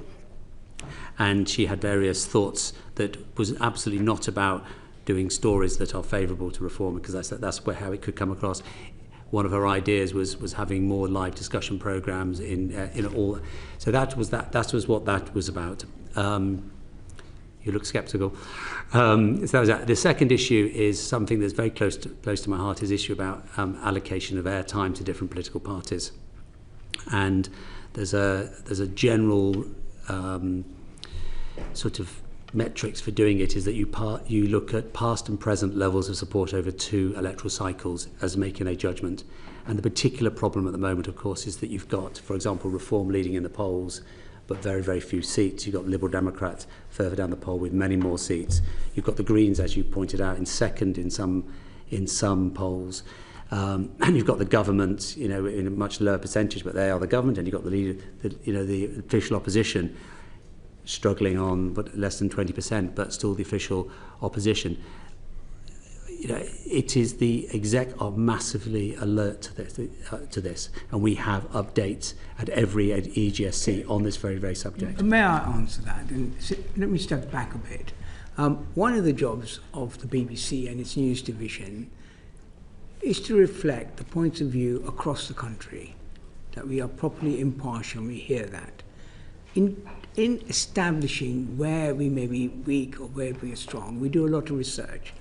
And she had various thoughts that was absolutely not about doing stories that are favourable to Reform, because that's how it could come across. One of her ideas was having more live discussion programmes in all. So that was what that was about. You look sceptical. So that was that. The second issue is something that's very close to my heart, is issue about allocation of airtime to different political parties. And there's a general sort of metrics for doing it, is that you look at past and present levels of support over 2 electoral cycles as making a judgment. And the particular problem at the moment, of course, is that you've got, for example, Reform leading in the polls, but very, very few seats. You've got Liberal Democrats further down the poll with many more seats. You've got the Greens, as you pointed out, in second in some polls. And you've got the government, in a much lower percentage, but they are the government, and you've got the leader, the official opposition struggling on but less than 20%, but still the official opposition. It is the exec are massively alert to this, and we have updates at every EGSC on this very, very subject. May I answer that? And let me step back a bit. One of the jobs of the BBC and its news division is to reflect the points of view across the country, that we are properly impartial, and we hear that. In establishing where we may be weak or where we are strong, we do a lot of research.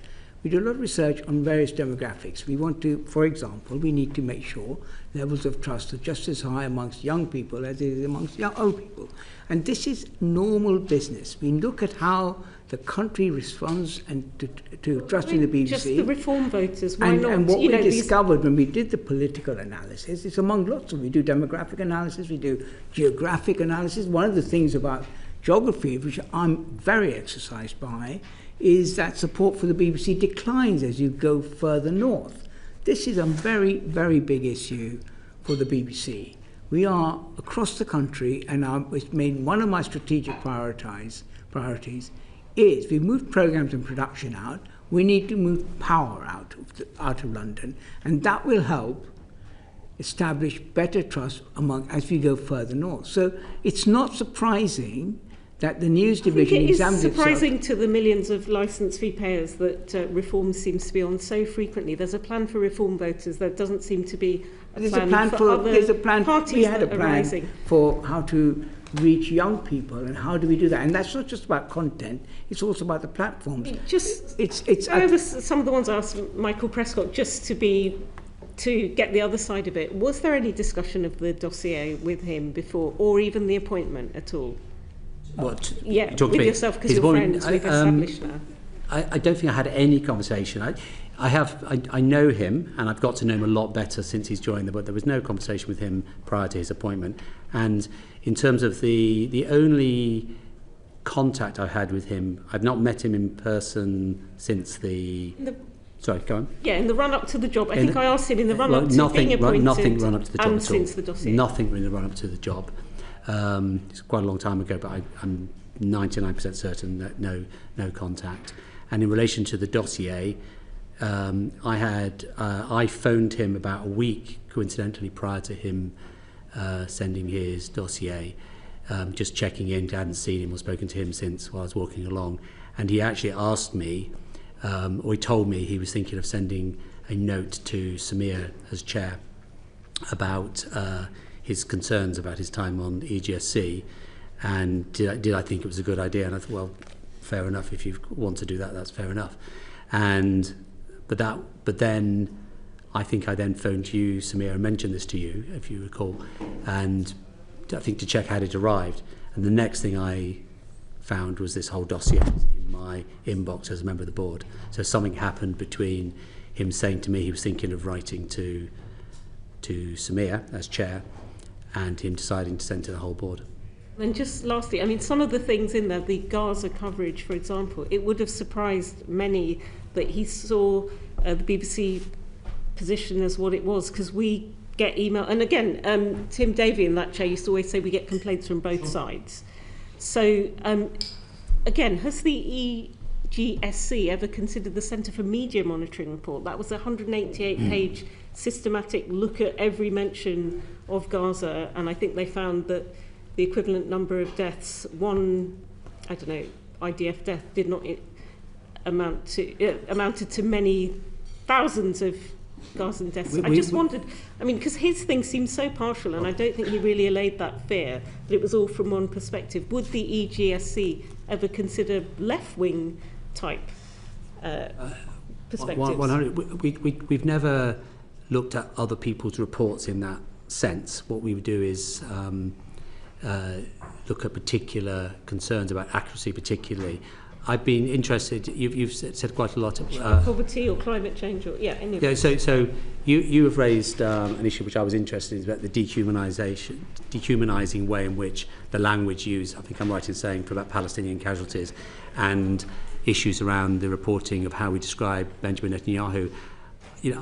We do a lot of research on various demographics. We want to, for example, we need to make sure levels of trust are just as high amongst young people as it is amongst old people. And this is normal business. We look at how the country responds and to trusting the BBC. Just the Reform voters, why not? And what we discovered when we did the political analysis is, among lots of, we do demographic analysis, we do geographic analysis. One of the things about geography, which I'm very exercised by, is that support for the BBC declines as you go further north. This is a very, very big issue for the BBC. We are across the country, and it's made one of my strategic priorities is we've moved programmes and production out. We need to move power out of London, and that will help establish better trust as we go further north. So it's not surprising that the news division examines itself. It is surprising to the millions of licence fee payers that reform seems to be on so frequently. There's a plan for reform voters. There doesn't seem to be There's a plan parties we had a that are plan rising. for how to reach young people, and how do we do that? And that's not just about content, it's also about the platforms. Over some of the ones I asked Michael Prescott, just to get the other side of it, was there any discussion of the dossier with him before, or even the appointment at all? What? Yeah, with yourself, because you're friends, we've established now. I don't think I had any conversation. I know him, and I've got to know him a lot better since he's joined, but there was no conversation with him prior to his appointment. And in terms of the only contact I've had with him, I've not met him in person since Sorry, go on. Yeah, in the run-up to the job. I think I asked him in the run-up to being appointed. Nothing run-up to the job and at all. Since the dossier. Nothing in the run-up to the job. It's quite a long time ago, but I'm 99% certain that no contact. And in relation to the dossier, I phoned him about a week, coincidentally, prior to him sending his dossier, just checking in. I hadn't seen him or spoken to him since while I was walking along. And he actually asked me, or he told me he was thinking of sending a note to Samir as chair about his concerns about his time on EGSC, and did I think it was a good idea? And I thought, well, fair enough. If you want to do that, that's fair enough. But then I think I then phoned you, Samir, and mentioned this to you, if you recall, and I think to check had it arrived. And the next thing I found was this whole dossier in my inbox as a member of the board. So something happened between him saying to me he was thinking of writing to Samir as chair, and him deciding to send to the whole board. And just lastly, I mean, some of the things in there, the Gaza coverage, for example, it would have surprised many that he saw the BBC position as what it was, because we get email, and again, Tim Davey in that chair used to always say we get complaints from both sides. So, again, has the EGSC ever considered the Centre for Media Monitoring report? That was a 188-page systematic look at every mention of Gaza, and I think they found that the equivalent number of deaths, IDF death, did not amounted to many thousands of Gazan deaths. I just wondered, I mean, because his thing seemed so partial, and I don't think he really allayed that fear, that it was all from one perspective. Would the EGSC ever consider left-wing type perspectives? We've never looked at other people's reports in that sense. What we would do is look at particular concerns about accuracy particularly. I've been interested, you've said quite a lot of... poverty or climate change, or any of that. So you have raised an issue which I was interested in, about the dehumanising way in which the language used, I think I'm right in saying, for about Palestinian casualties, and issues around the reporting of how we describe Benjamin Netanyahu.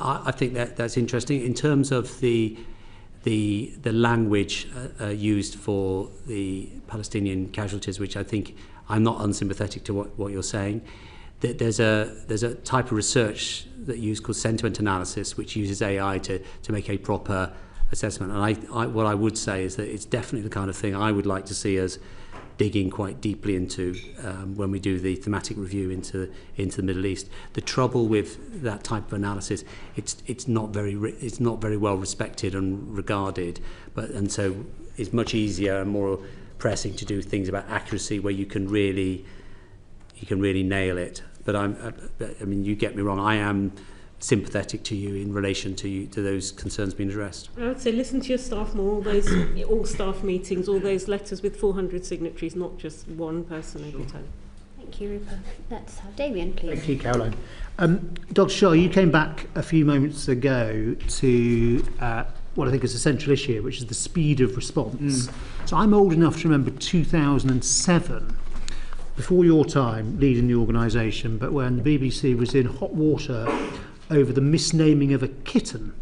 I think that's interesting. In terms of the language used for the Palestinian casualties, which I think I'm not unsympathetic to what you're saying. There's a type of research that you use called sentiment analysis, which uses AI to make a proper assessment. And what I would say is that it's definitely the kind of thing I would like to see us digging quite deeply into when we do the thematic review into the Middle East. The trouble with that type of analysis, it's not very well respected and regarded, and so it's much easier and more pressing to do things about accuracy where you can really nail it. But I mean, you get me wrong. I am sympathetic to you in relation to those concerns being addressed. I would say listen to your staff more. All staff meetings, all those letters with 400 signatories, not just one person every time. Thank you, Rupa. Let's have Damien, please. Thank you, Caroline. Dr. Shaw, you came back a few moments ago to what I think is a central issue, which is the speed of response. So I'm old enough to remember 2007, before your time leading the organisation, but when the BBC was in hot water over the misnaming of a kitten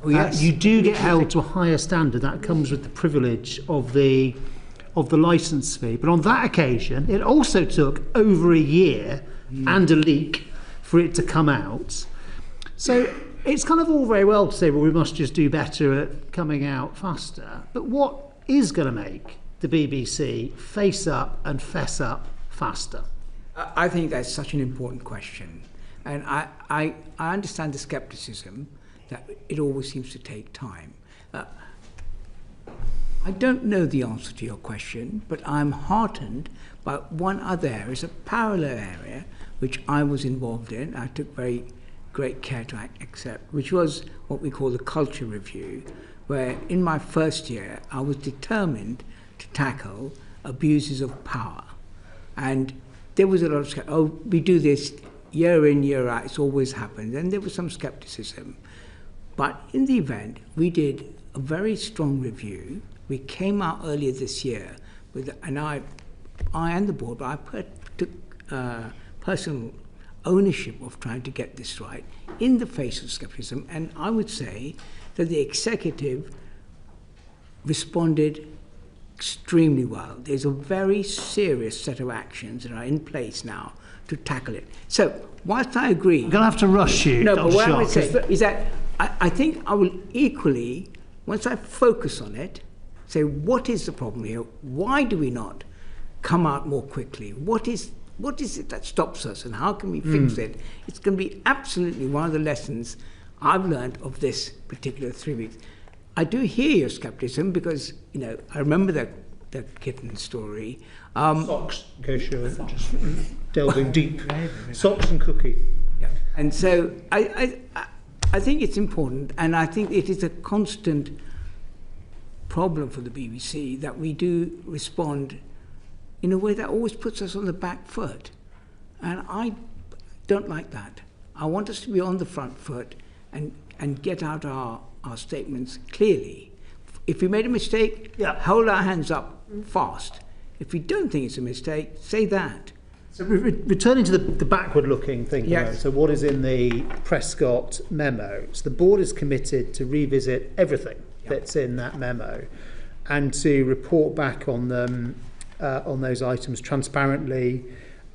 Oh, yes. You do get held to a higher standard. That comes with the privilege of the licence fee. But on that occasion, it also took over a year and a leak for it to come out. So it's kind of all very well to say, well, we must just do better at coming out faster. But what is going to make the BBC face up and fess up faster? I think that's such an important question. And I understand the scepticism that it always seems to take time. I don't know the answer to your question, but I'm heartened by one other area, it's a parallel area, which I was involved in. I took very great care to accept, which was what we call the culture review, where in my first year, I was determined to tackle abuses of power. And there was a lot of, we do this year in, year out, it's always happened. And there was some skepticism. But in the event, we did a very strong review. We came out earlier this year, and I and the board, but I took personal ownership of trying to get this right in the face of skepticism. And I would say that the executive responded extremely well. There's a very serious set of actions that are in place now to tackle it. So, whilst I agree... I'm going to have to rush you. No, but what I would say is that I think I will equally, once I focus on it, say, what is the problem here? Why do we not come out more quickly? What is it that stops us, and how can we fix it? It's going to be absolutely one of the lessons I've learned of this particular 3 weeks. I do hear your skepticism because, I remember the kitten story. Socks, in case you're just delving deep. Socks and cookie. Yeah. And so I think it's important, and I think it is a constant problem for the BBC that we do respond in a way that always puts us on the back foot. And I don't like that. I want us to be on the front foot and get out our statements clearly. If we made a mistake, hold our hands up fast. If we don't think it's a mistake, say that. So returning to the backward-looking thing, yes. So what is in the Prescott memo? So the board is committed to revisit everything that's in that memo and to report back on them, on those items transparently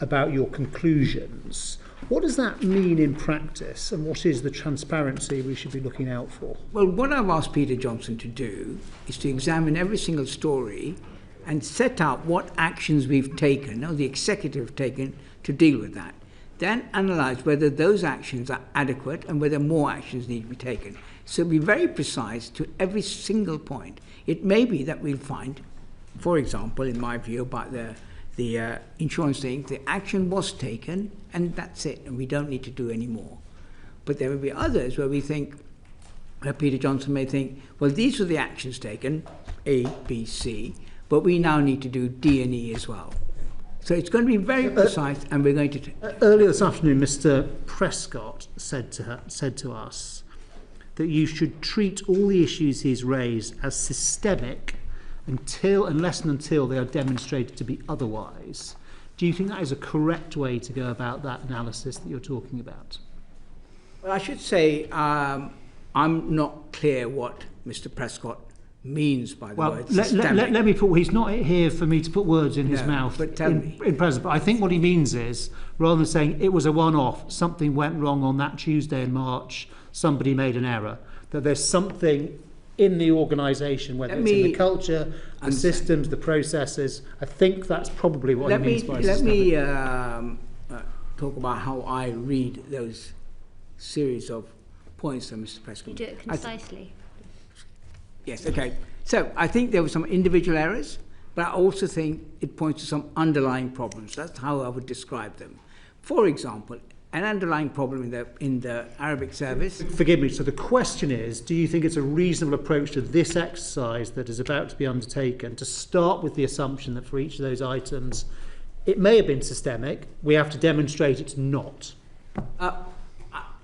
about your conclusions. What does that mean in practice, and what is the transparency we should be looking out for? Well, what I've asked Peter Johnson to do is to examine every single story and set out what actions we've taken, or the executive have taken, to deal with that. Then analyse whether those actions are adequate and whether more actions need to be taken. So be very precise to every single point. It may be that we'll find, for example, in my view, about the insurance thing, the action was taken and that's it, and we don't need to do any more. But there will be others where we think, Peter Johnson may think, well, these are the actions taken, A, B, C, but we now need to do D and E as well. So it's going to be very precise, and we're going to... Earlier this afternoon, Mr. Prescott said to us that you should treat all the issues he's raised as systemic unless and until they are demonstrated to be otherwise. Do you think that is a correct way to go about that analysis that you're talking about? Well, I should say I'm not clear what Mr. Prescott means by the word systemic. Let me put... He's not here for me to put words in his mouth but tell me. In present. But I think what he means is, rather than saying it was a one-off, something went wrong on that Tuesday in March, somebody made an error, that there's something in the organisation, whether it's in the culture, the systems, the processes. I think that's probably what he means by systemic. Let me talk about how I read those series of points that Mr. Prescott... You do it concisely. Yes, okay. So I think there were some individual errors, but I also think it points to some underlying problems. That's how I would describe them. For example, an underlying problem in the Arabic service... Forgive me, so the question is, do you think it's a reasonable approach to this exercise that is about to be undertaken to start with the assumption that for each of those items it may have been systemic, we have to demonstrate it's not?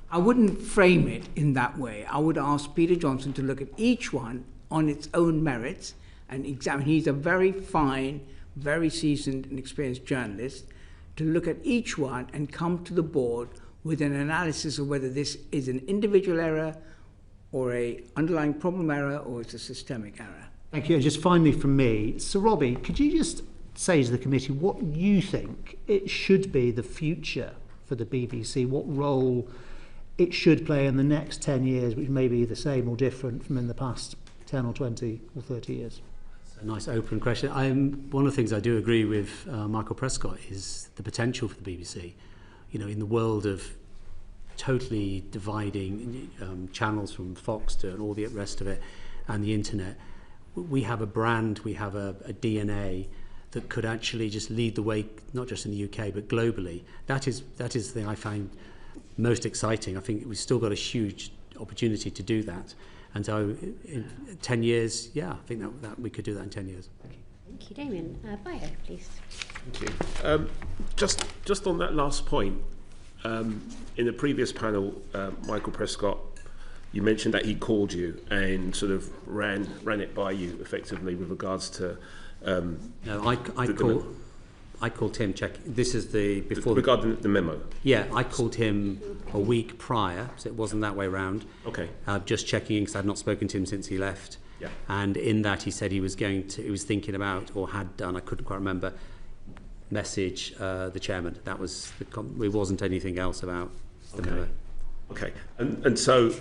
I wouldn't frame it in that way. I would ask Peter Johnson to look at each one on its own merits and examine. He's a very fine, very seasoned and experienced journalist, to look at each one and come to the board with an analysis of whether this is an individual error or a underlying problem error, or it's a systemic error. Thank you. And just finally from me, Sir Robbie, could you just say to the committee what you think it should be the future for the BBC, what role it should play in the next 10 years, which may be the same or different from in the past 10 or 20 or 30 years? A nice open question. One of the things I do agree with Michael Prescott is the potential for the BBC. You know, in the world of totally dividing channels from Fox to and all the rest of it, and the internet, we have a brand, we have a DNA that could actually just lead the way, not just in the UK but globally. That is the thing I find most exciting. I think we've still got a huge opportunity to do that. And so in 10 years, yeah, I think that we could do that in 10 years. Thank you, Damien. Bio, please. Thank you. Just on that last point, in the previous panel, Michael Prescott, you mentioned that he called you and sort of ran it by you effectively with regards to... No, I called him this is regarding the memo. Yeah, I called him a week prior, so it wasn't that way round. Okay. Just checking in because I'd not spoken to him since he left. Yeah. And in that he said he was thinking about, or had done, I couldn't quite remember, message the chairman. That was it wasn't anything else about the memo. Okay. And so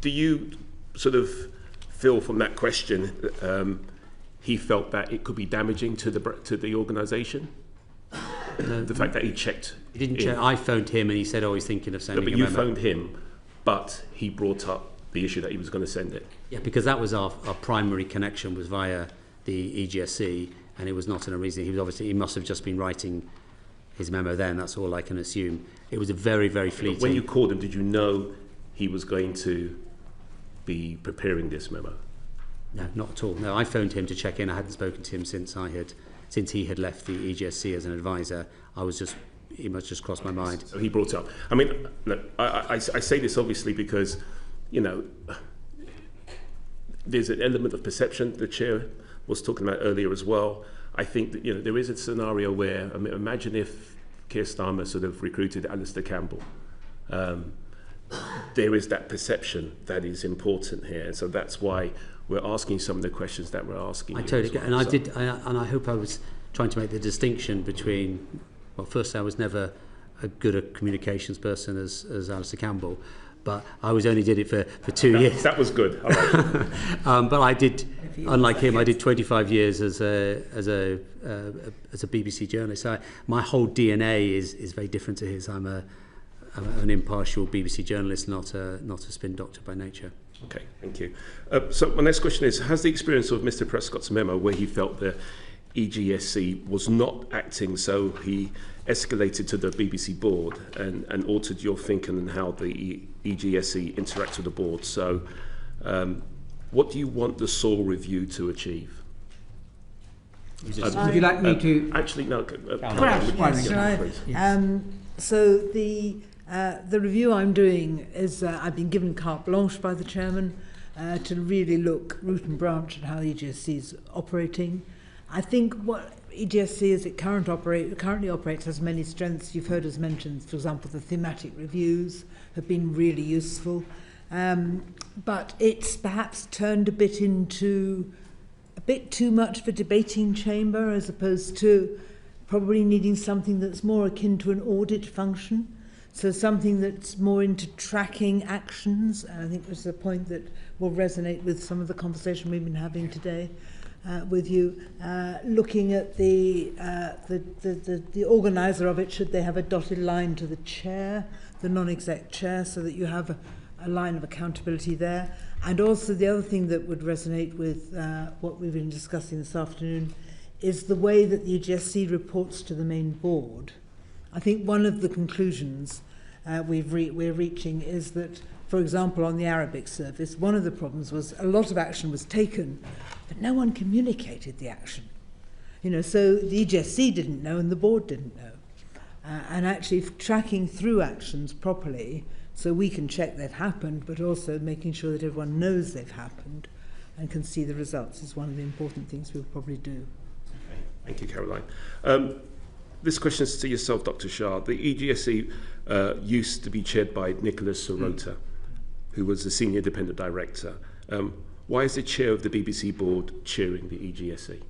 do you sort of feel from that question he felt that it could be damaging to the organisation? No, the fact that he checked. He didn't check. I phoned him and he said, he's thinking of sending a memo. But you phoned him, but he brought up the issue that he was going to send it. Yeah, because that was our primary connection was via the EGSC, and it was not in a reason. He must have just been writing his memo then. That's all I can assume. It was a very, very fleeting. But when you called him, did you know he was going to be preparing this memo? No, not at all. No, I phoned him to check in. I hadn't spoken to him since he had left the EGSC as an advisor. He must just crossed my mind. So he brought it up. I mean, look, I say this obviously because, you know, there's an element of perception the chair was talking about earlier as well. I think that, you know, there is a scenario where, imagine if Keir Starmer sort of recruited Alistair Campbell. There is that perception that is important here, and so that's why we're asking some of the questions that we're asking. I totally get, and I hope I was trying to make the distinction between. Well, first, I was never as good a communications person as Alistair Campbell, but I only did it for 2 years. That was good. All right. But I did, unlike him, I did 25 years as a BBC journalist. So my whole DNA is very different to his. I'm an impartial BBC journalist, not a spin doctor by nature. Okay, thank you. So my next question is, has the experience of Mr. Prescott's memo where he felt the EGSC was not acting, so he escalated to the BBC board and altered your thinking on how the EGSC interacts with the board. So what do you want the SOAR review to achieve? Would you like me to... Actually, no. So the review I'm doing is I've been given carte blanche by the chairman to really look root and branch at how EGSC is operating. I think what EGSC as it currently operates has many strengths. You've heard us mention, for example, the thematic reviews have been really useful. But it's perhaps turned a bit into a bit too much of a debating chamber as opposed to probably needing something that's more akin to an audit function. So something that's more into tracking actions, and I think this is a point that will resonate with some of the conversation we've been having today with you. Looking at the organiser of it, should they have a dotted line to the chair, the non-exec chair, so that you have a line of accountability there. And also the other thing that would resonate with what we've been discussing this afternoon is the way that the EGSC reports to the main board. I think one of the conclusions we're reaching is that, for example, on the Arabic service, one of the problems was a lot of action was taken, but no one communicated the action. You know, so the EGSC didn't know and the board didn't know. And actually tracking through actions properly so we can check they've happened, but also making sure that everyone knows they've happened and can see the results is one of the important things we'll probably do. Okay. Thank you, Caroline. This question is to yourself, Dr. Shah. The EGSC used to be chaired by Nicholas Sirota. who was the senior independent director. Why is the chair of the BBC board chairing the EGSE?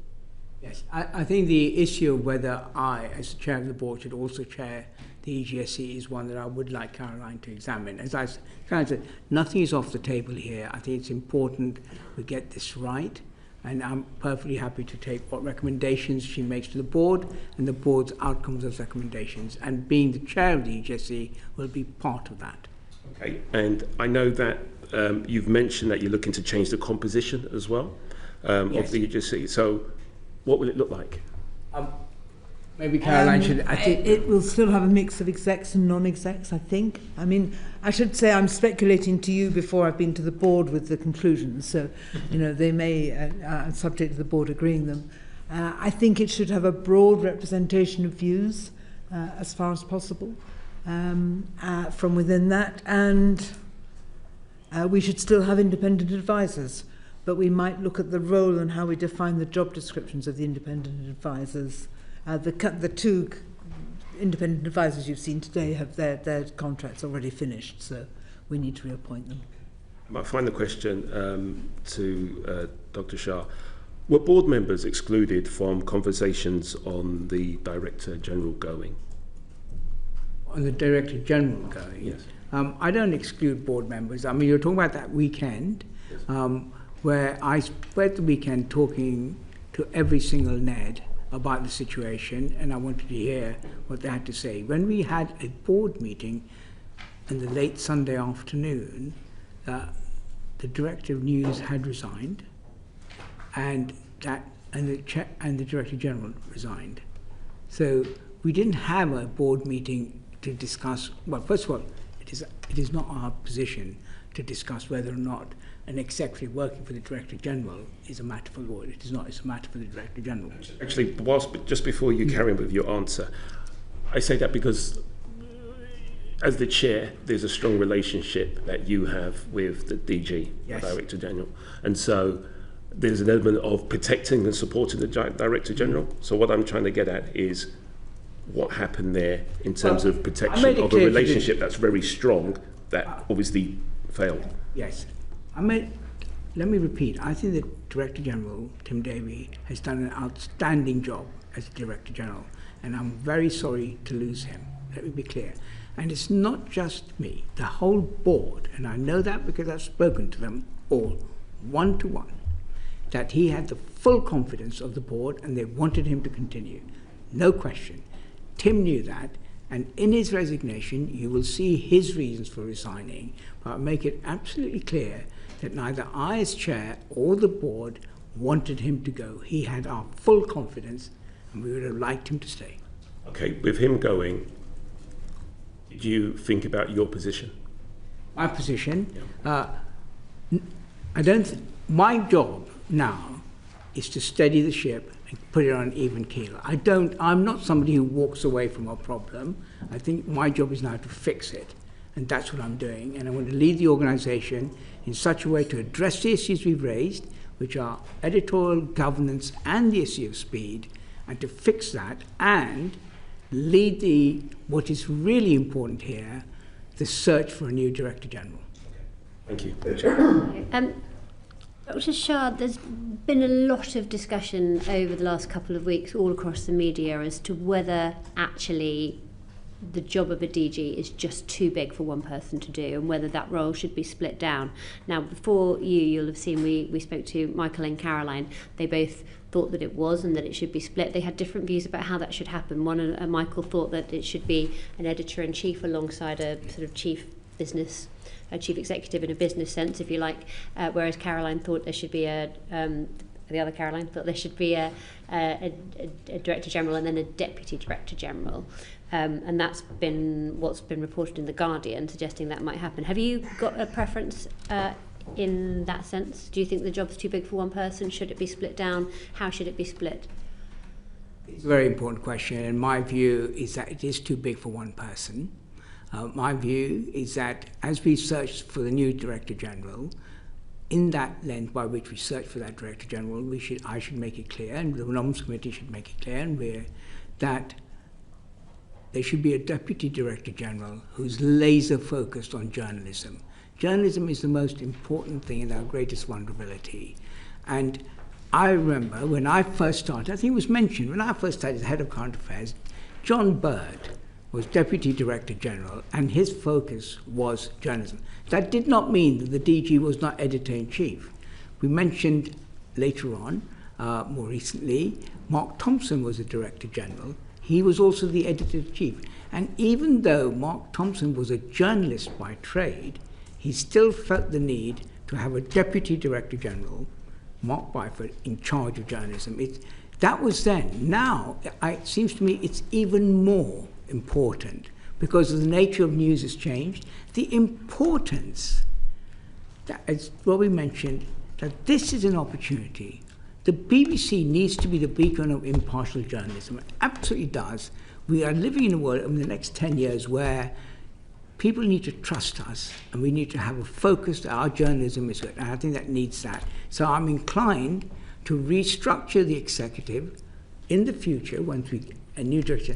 Yes, I think the issue of whether I, as the chair of the board, should also chair the EGSE is one that I would like Caroline to examine. As I said, nothing is off the table here. I think it's important we get this right, and I'm perfectly happy to take what recommendations she makes to the board and the board's outcomes of those recommendations. And being the chair of the EGSE will be part of that. Okay, and I know that you've mentioned that you're looking to change the composition as well Yes. of the EGSE. So what will it look like? Maybe Caroline should... I think it will still have a mix of execs and non-execs, I think. I mean, I should say I'm speculating to you before I've been to the board with the conclusions, so, they may, subject to the board agreeing them. I think it should have a broad representation of views as far as possible from within that, and we should still have independent advisors, but we might look at the role and how we define the job descriptions of the independent advisors. The two independent advisors you've seen today have their contracts already finished, so we need to reappoint them. My final question to Dr. Shah. Were board members excluded from conversations on the Director General going? on the Director General going. Yes. I don't exclude board members. I mean, you're talking about that weekend, where I spent the weekend talking to every single NED about the situation, and I wanted to hear what they had to say. When we had a board meeting in the late Sunday afternoon, the Director of News had resigned, and the Director General resigned. So we didn't have a board meeting to discuss. Well, first of all, it is not our position to discuss whether or not an executive working for the Director General is a matter for the board. It is not. It's a matter for the Director General. Actually, just before you carry on with your answer, I say that because as the chair, there's a strong relationship that you have with the DG, Yes. Director General, and so there's an element of protecting and supporting the Director General. So what I'm trying to get at is what happened there in terms of protection of a relationship that's very strong that obviously failed. Yes. Let me repeat. I think the Director General, Tim Davey, has done an outstanding job as Director General, and I'm very sorry to lose him. Let me be clear. And it's not just me, the whole board, and I know that because I've spoken to them all, one-to-one, that he had the full confidence of the board and they wanted him to continue. No question. Tim knew that, and in his resignation, you will see his reasons for resigning, but I'll make it absolutely clear that neither I as chair or the board wanted him to go. He had our full confidence, and we would have liked him to stay. Okay, with him going, did you think about your position? My position, my job now is to steady the ship and put it on an even keel. I'm not somebody who walks away from a problem. I think my job is now to fix it, and that's what I'm doing. And I want to lead the organisation in such a way to address the issues we've raised, which are editorial, governance, and the issue of speed, and to fix that and lead what is really important here, the search for a new Director General. Thank you. Dr. Shah, there's been a lot of discussion over the last couple of weeks all across the media as to whether actually the job of a DG is just too big for one person to do and whether that role should be split down. Now, before you'll have seen we spoke to Michael and Caroline. They both thought that it was and that it should be split. They had different views about how that should happen. Michael thought that it should be an editor-in-chief alongside a sort of chief executive in a business sense, if you like, whereas Caroline thought there should be the other Caroline thought there should be a Director General and then a Deputy Director General. And that's been what's been reported in The Guardian, suggesting that might happen. Have you got a preference in that sense? Do you think the job's too big for one person? Should it be split down? How should it be split? It's a very important question, and my view is that it is too big for one person. My view is that as we search for the new Director General, in that lens by which we search for that Director General, I should make it clear, and the Nominations Committee should make it clear, and that there should be a Deputy Director General who's laser focused on journalism. Journalism is the most important thing and our greatest vulnerability. And I remember when I first started, I think it was mentioned, when I first started as head of current affairs, John Bird was Deputy Director General and his focus was journalism. That did not mean that the DG was not Editor-in-Chief. We mentioned later on, more recently, Mark Thompson was the Director General. He was also the Editor-in-Chief. And even though Mark Thompson was a journalist by trade, he still felt the need to have a Deputy Director General, Mark Byford, in charge of journalism. That was then. Now, it seems to me it's even more important because the nature of news has changed. The importance, that, as Robbie mentioned, that this is an opportunity. The BBC needs to be the beacon of impartial journalism. It absolutely does. We are living in a world in the next 10 years where people need to trust us and we need to have a focus that our journalism is good. And I think that needs that. So I'm inclined to restructure the executive in the future, once we get a new director,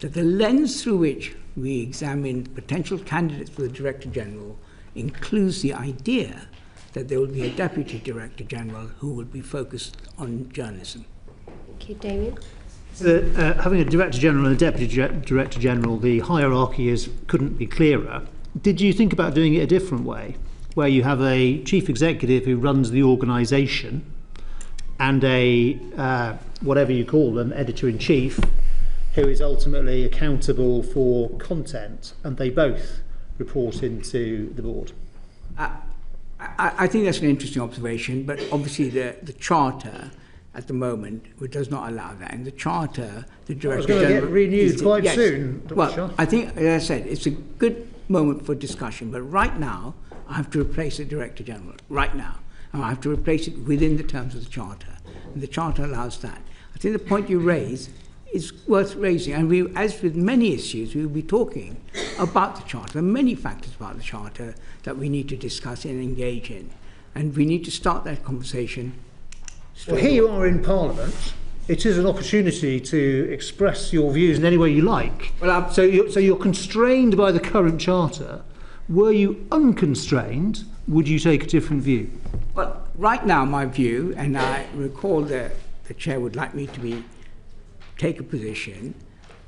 that the lens through which we examine potential candidates for the Director General includes the idea that there will be a Deputy Director General who will be focused on journalism. Thank you, Damien. So, having a Director General and a Deputy Director General, the hierarchy couldn't be clearer. Did you think about doing it a different way, where you have a Chief Executive who runs the organisation and a, whatever you call them, Editor-in-Chief, who is ultimately accountable for content, and they both report into the board? I think that's an interesting observation, but obviously the Charter at the moment does not allow that. And the Charter, the Director General... It's going to get renewed quite yes. soon. Well, I think, as I said, it's a good moment for discussion, but right now I have to replace the Director General, right now. And I have to replace it within the terms of the Charter. And the Charter allows that. I think the point you raise is worth raising, and we, as with many issues, we will be talking about the Charter. There are many factors about the Charter that we need to discuss and engage in, and we need to start that conversation. Well, here you are in Parliament. It is an opportunity to express your views in any way you like. Well, so you're constrained by the current Charter. Were you unconstrained, would you take a different view? Well, right now my view, and I recall that the Chair would like me to take a position,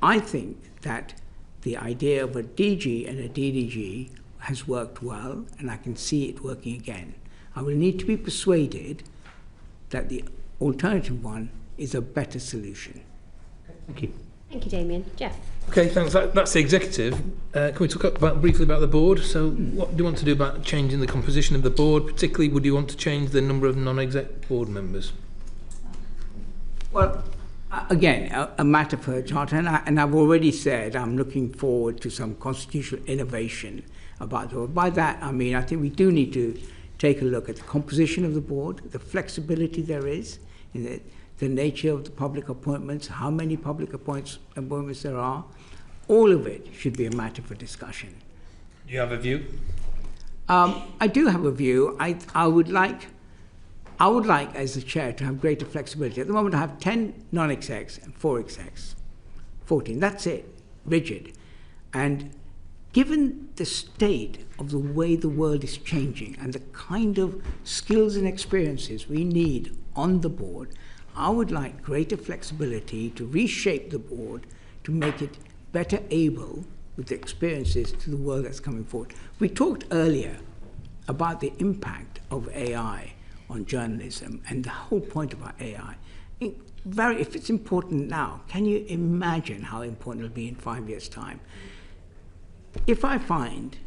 I think that the idea of a DG and a DDG has worked well, and I can see it working again. I will need to be persuaded that the alternative one is a better solution. Thank you. Thank you, Damien. Jeff. Okay, thanks. That's the executive. Can we talk briefly about the board? So what do you want to do about changing the composition of the board? Particularly, would you want to change the number of non-exec board members? Well, again, a matter for a Charter, and I've already said I'm looking forward to some constitutional innovation about the board. By that, I mean, I think we do need to take a look at the composition of the board, the flexibility there is, in the nature of the public appointments, how many public appointments there are. All of it should be a matter for discussion. Do you have a view? I do have a view. I would like, as the Chair, to have greater flexibility. At the moment, I have 10 non-execs and 4 execs, 14. That's it, rigid. And given the state of the way the world is changing and the kind of skills and experiences we need on the board, I would like greater flexibility to reshape the board to make it better able with the experiences to the world that's coming forward. We talked earlier about the impact of AI on journalism and the whole point about AI. If it's important now, can you imagine how important it'll be in 5 years' time? If I find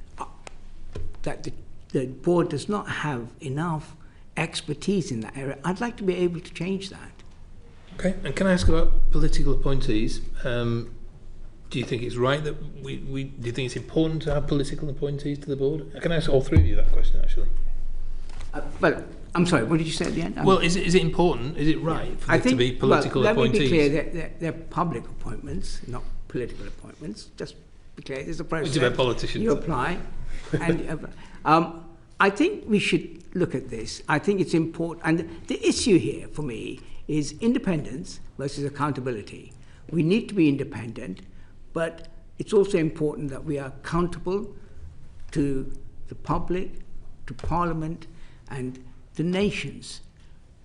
that the board does not have enough expertise in that area, I'd like to be able to change that. Okay, and can I ask about political appointees? Do you think it's right that do you think it's important to have political appointees to the board? Can I ask all three of you that question, actually? But I'm sorry, what did you say at the end? Well, is it important? Is it right for there to be political appointees? Let me be clear, they're public appointments, not political appointments. Just be clear, there's a process. It's about politicians. You apply. And I think we should look at this. I think it's important. And the issue here, for me, is independence versus accountability. We need to be independent, but it's also important that we are accountable to the public to Parliament and the nations.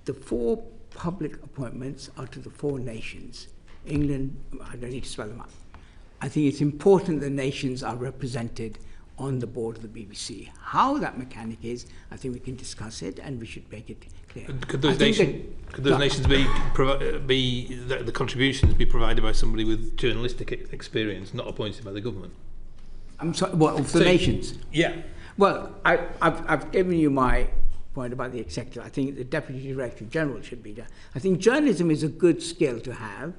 The 4 public appointments are to the 4 nations. England, I don't need to spell them out. I think it's important the nations are represented on the board of the BBC. How that mechanic is, I think we can discuss it and we should make it clear. Could those nations be the contributions be provided by somebody with journalistic experience, not appointed by the government? I'm sorry, what, of the nations? Yeah. Well, I've given you my point about the executive. I think the Deputy Director General should be there. I think journalism is a good skill to have,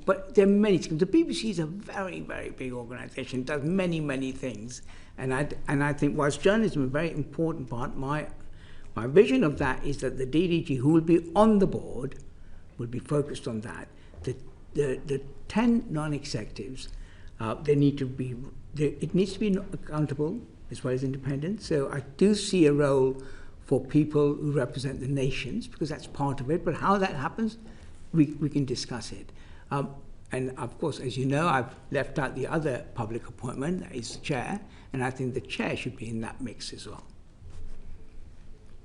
but there are many skills. The BBC is a very, very big organisation, does many, many things. And I think whilst journalism is a very important part, my vision of that is that the DDG, who will be on the board, will be focused on that. The 10 non-executives, it needs to be accountable as well as independent. So I do see a role for people who represent the nations, because that's part of it. But how that happens, we can discuss it. And of course, as you know, I've left out the other public appointment, that is the chair, and I think the chair should be in that mix as well.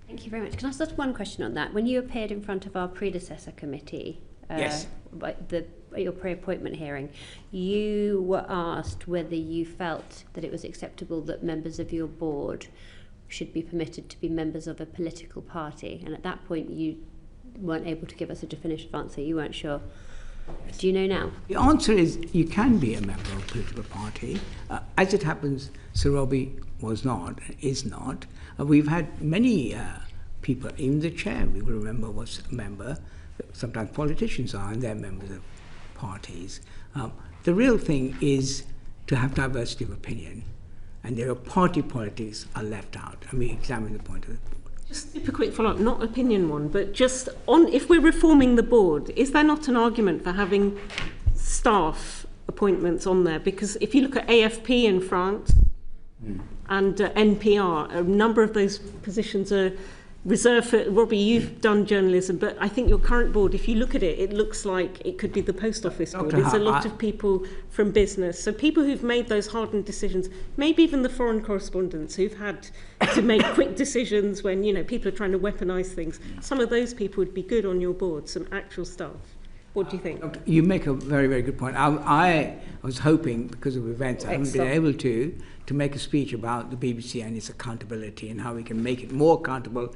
Thank you very much. Can I ask one question on that? When you appeared in front of our predecessor committee, yes, your pre-appointment hearing, you were asked whether you felt that it was acceptable that members of your board should be permitted to be members of a political party, and at that point you weren't able to give us a definitive answer. You weren't sure. Do you know now? The answer is you can be a member of a political party. As it happens, Sir Robbie is not. We've had many people, even the chair, we will remember, was a member. Sometimes politicians are, and they're members of parties. The real thing is to have diversity of opinion, and there are party politics are left out, and we examine the point of the board. Just super quick follow-up, not opinion one, but just on, if we're reforming the board, is there not an argument for having staff appointments on there? Because if you look at AFP in France and NPR, a number of those positions are reserved for, Robbie, you've done journalism, but I think your current board, if you look at it, it looks like it could be the post office board. There's a lot of people from business. So people who've made those hardened decisions, maybe even the foreign correspondents who've had to make quick decisions when, people are trying to weaponise things. Some of those people would be good on your board, some actual staff. What do you think? You make a very, very good point. I was hoping, because of events, I haven't been able to make a speech about the BBC and its accountability and how we can make it more accountable.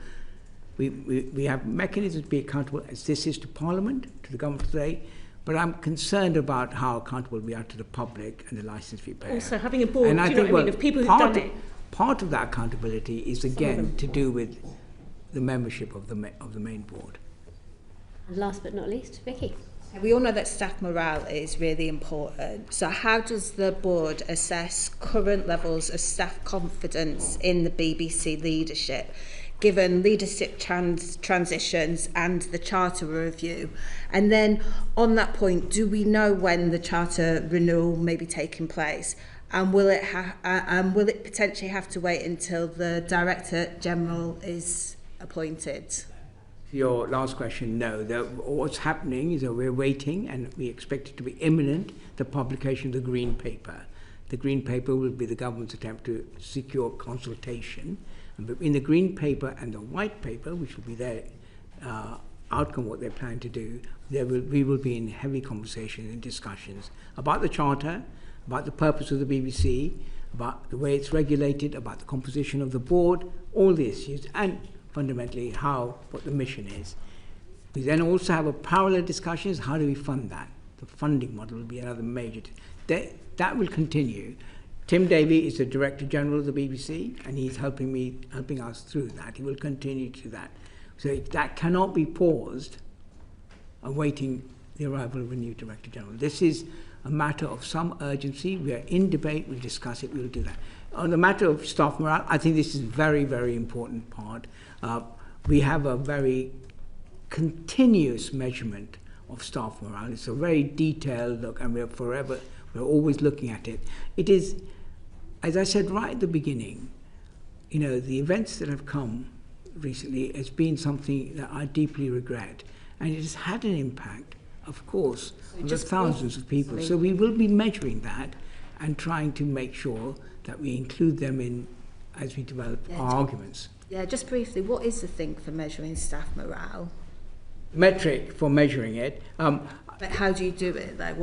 We have mechanisms to be accountable, as this is to Parliament, to the government today, but I'm concerned about how accountable we are to the public and the licence fee payer. Also, having a board, and I think, of people who've done it. Part of that accountability is, again, to do with the membership of the main board. And last but not least, Vicky. We all know that staff morale is really important. So how does the board assess current levels of staff confidence in the BBC leadership, given leadership transitions and the charter review? And then on that point, do we know when the charter renewal may be taking place? And will it potentially have to wait until the Director General is appointed? Your last question, no. What's happening is that we're waiting, and we expect it to be imminent, the publication of the Green Paper. The Green Paper will be the government's attempt to secure consultation. And between the Green Paper and the White Paper, which will be their outcome, what they plan to do, we will be in heavy conversations and discussions about the Charter, about the purpose of the BBC, about the way it's regulated, about the composition of the board, all the issues, and fundamentally what the mission is. We then also have a parallel discussion is how do we fund that? The funding model will be another major. That will continue. Tim Davie is the Director General of the BBC, and he's helping us through that. He will continue to do that. So that cannot be paused, awaiting the arrival of a new Director General. This is a matter of some urgency. We are in debate. We'll discuss it. We'll do that. On the matter of staff morale, I think this is a very, very important part. We have a very continuous measurement of staff morale. It's a very detailed look, and we're always looking at it. It is, as I said right at the beginning, the events that have come recently has been something that I deeply regret, and it has had an impact, of course, on the thousands of people. So we will be measuring that and trying to make sure that we include them in as we develop our arguments. Yeah, just briefly, what is the thing for measuring staff morale? Metric for measuring it. But how do you do it? Like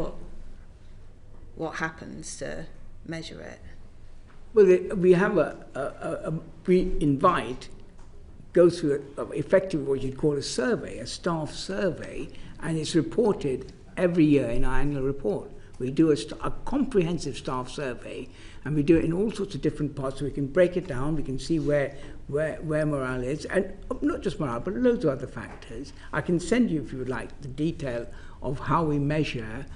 what happens to measure it? Well, we have we invite, go through effectively what you'd call a survey, a staff survey, and it's reported every year in our annual report. We do a comprehensive staff survey, and we do it in all sorts of different parts, so we can break it down, we can see where morale is, and not just morale, but loads of other factors. I can send you, if you would like, the detail of how we measure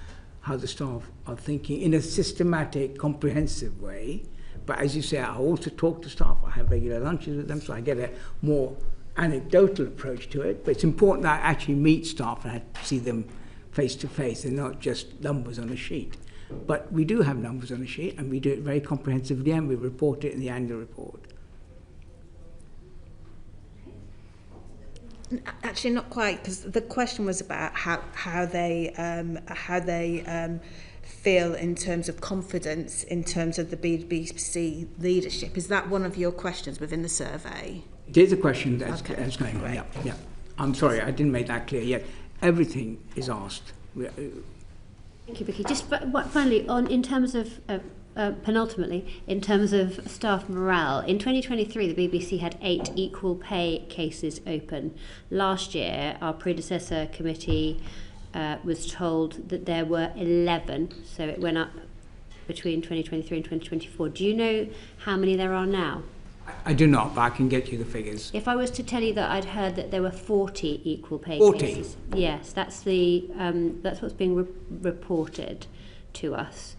how the staff are thinking in a systematic, comprehensive way. But as you say, I also talk to staff, I have regular lunches with them, so I get a more anecdotal approach to it. But it's important that I actually meet staff and I see them face to face and not just numbers on a sheet. But we do have numbers on a sheet, and we do it very comprehensively, and we report it in the annual report. Actually, not quite, because the question was about how they feel in terms of confidence in terms of the BBC leadership. Is that one of your questions within the survey? It is a question that's going on. Yeah. I'm sorry, I didn't make that clear yet. Everything is asked. Thank you, Vicky. Just finally, in terms of penultimately, in terms of staff morale, in 2023 the BBC had 8 equal pay cases open. Last year, our predecessor committee was told that there were 11, so it went up between 2023 and 2024. Do you know how many there are now? I do not, but I can get you the figures. If I was to tell you that I'd heard that there were 40 equal pay 40. cases. Yes, that's what's being reported to us.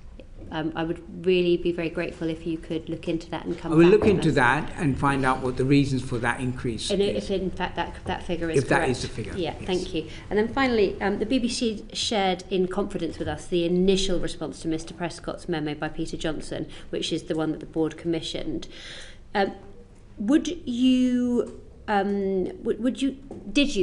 I would really be very grateful if you could look into that and come back. I will look into that and find out what the reasons for that increase and is. If in fact that figure is correct. If that is the figure. Yeah, yes. Thank you. And then finally, the BBC shared in confidence with us the initial response to Mr Prescott's memo by Peter Johnson, which is the one that the board commissioned. Did you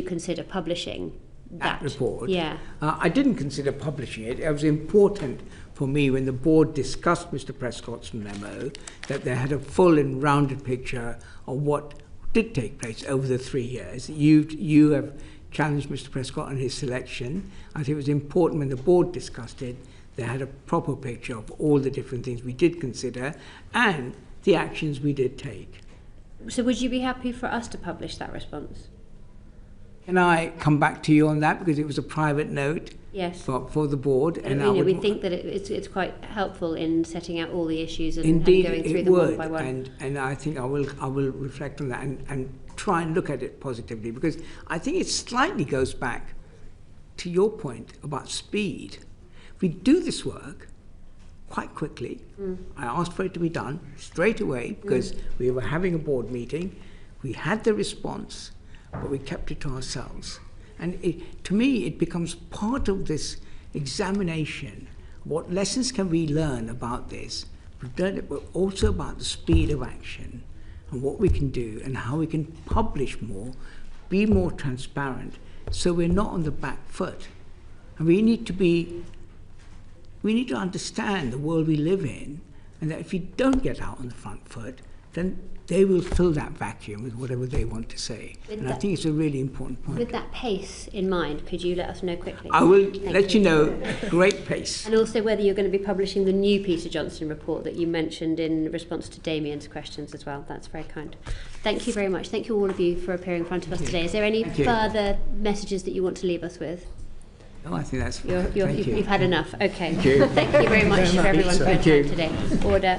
consider publishing that report? Yeah. I didn't consider publishing it. It was important for me when the board discussed Mr Prescott's memo that they had a full and rounded picture of what did take place over the 3 years. You have challenged Mr Prescott on his selection. I think it was important when the board discussed it, they had a proper picture of all the different things we did consider and the actions we did take. So would you be happy for us to publish that response? Can I come back to you on that, because it was a private note? Yes. For the board, and we think that it's quite helpful in setting out all the issues and indeed, going through it them would, one by one. and I think I will reflect on that and try and look at it positively, because I think it slightly goes back to your point about speed. We do this work quite quickly. I asked for it to be done straight away because we were having a board meeting. We had the response, but we kept it to ourselves. And to me, it becomes part of this examination. What lessons can we learn about this? We've learned it, but also about the speed of action and what we can do and how we can publish more, be more transparent, so we're not on the back foot. And we need to understand the world we live in, and that if you don't get out on the front foot, then they will fill that vacuum with whatever they want to say. I think it's a really important point. With that pace in mind, could you let us know quickly? I will let you know. Great pace. And also whether you're going to be publishing the new Peter Johnson report that you mentioned in response to Damien's questions as well. That's very kind. Thank you very much. Thank you all of you for appearing in front of us today. Is there any further messages that you want to leave us with? No, I think that's You've had enough. Okay. Thank you. Thank you very much for everyone for your time today. Order.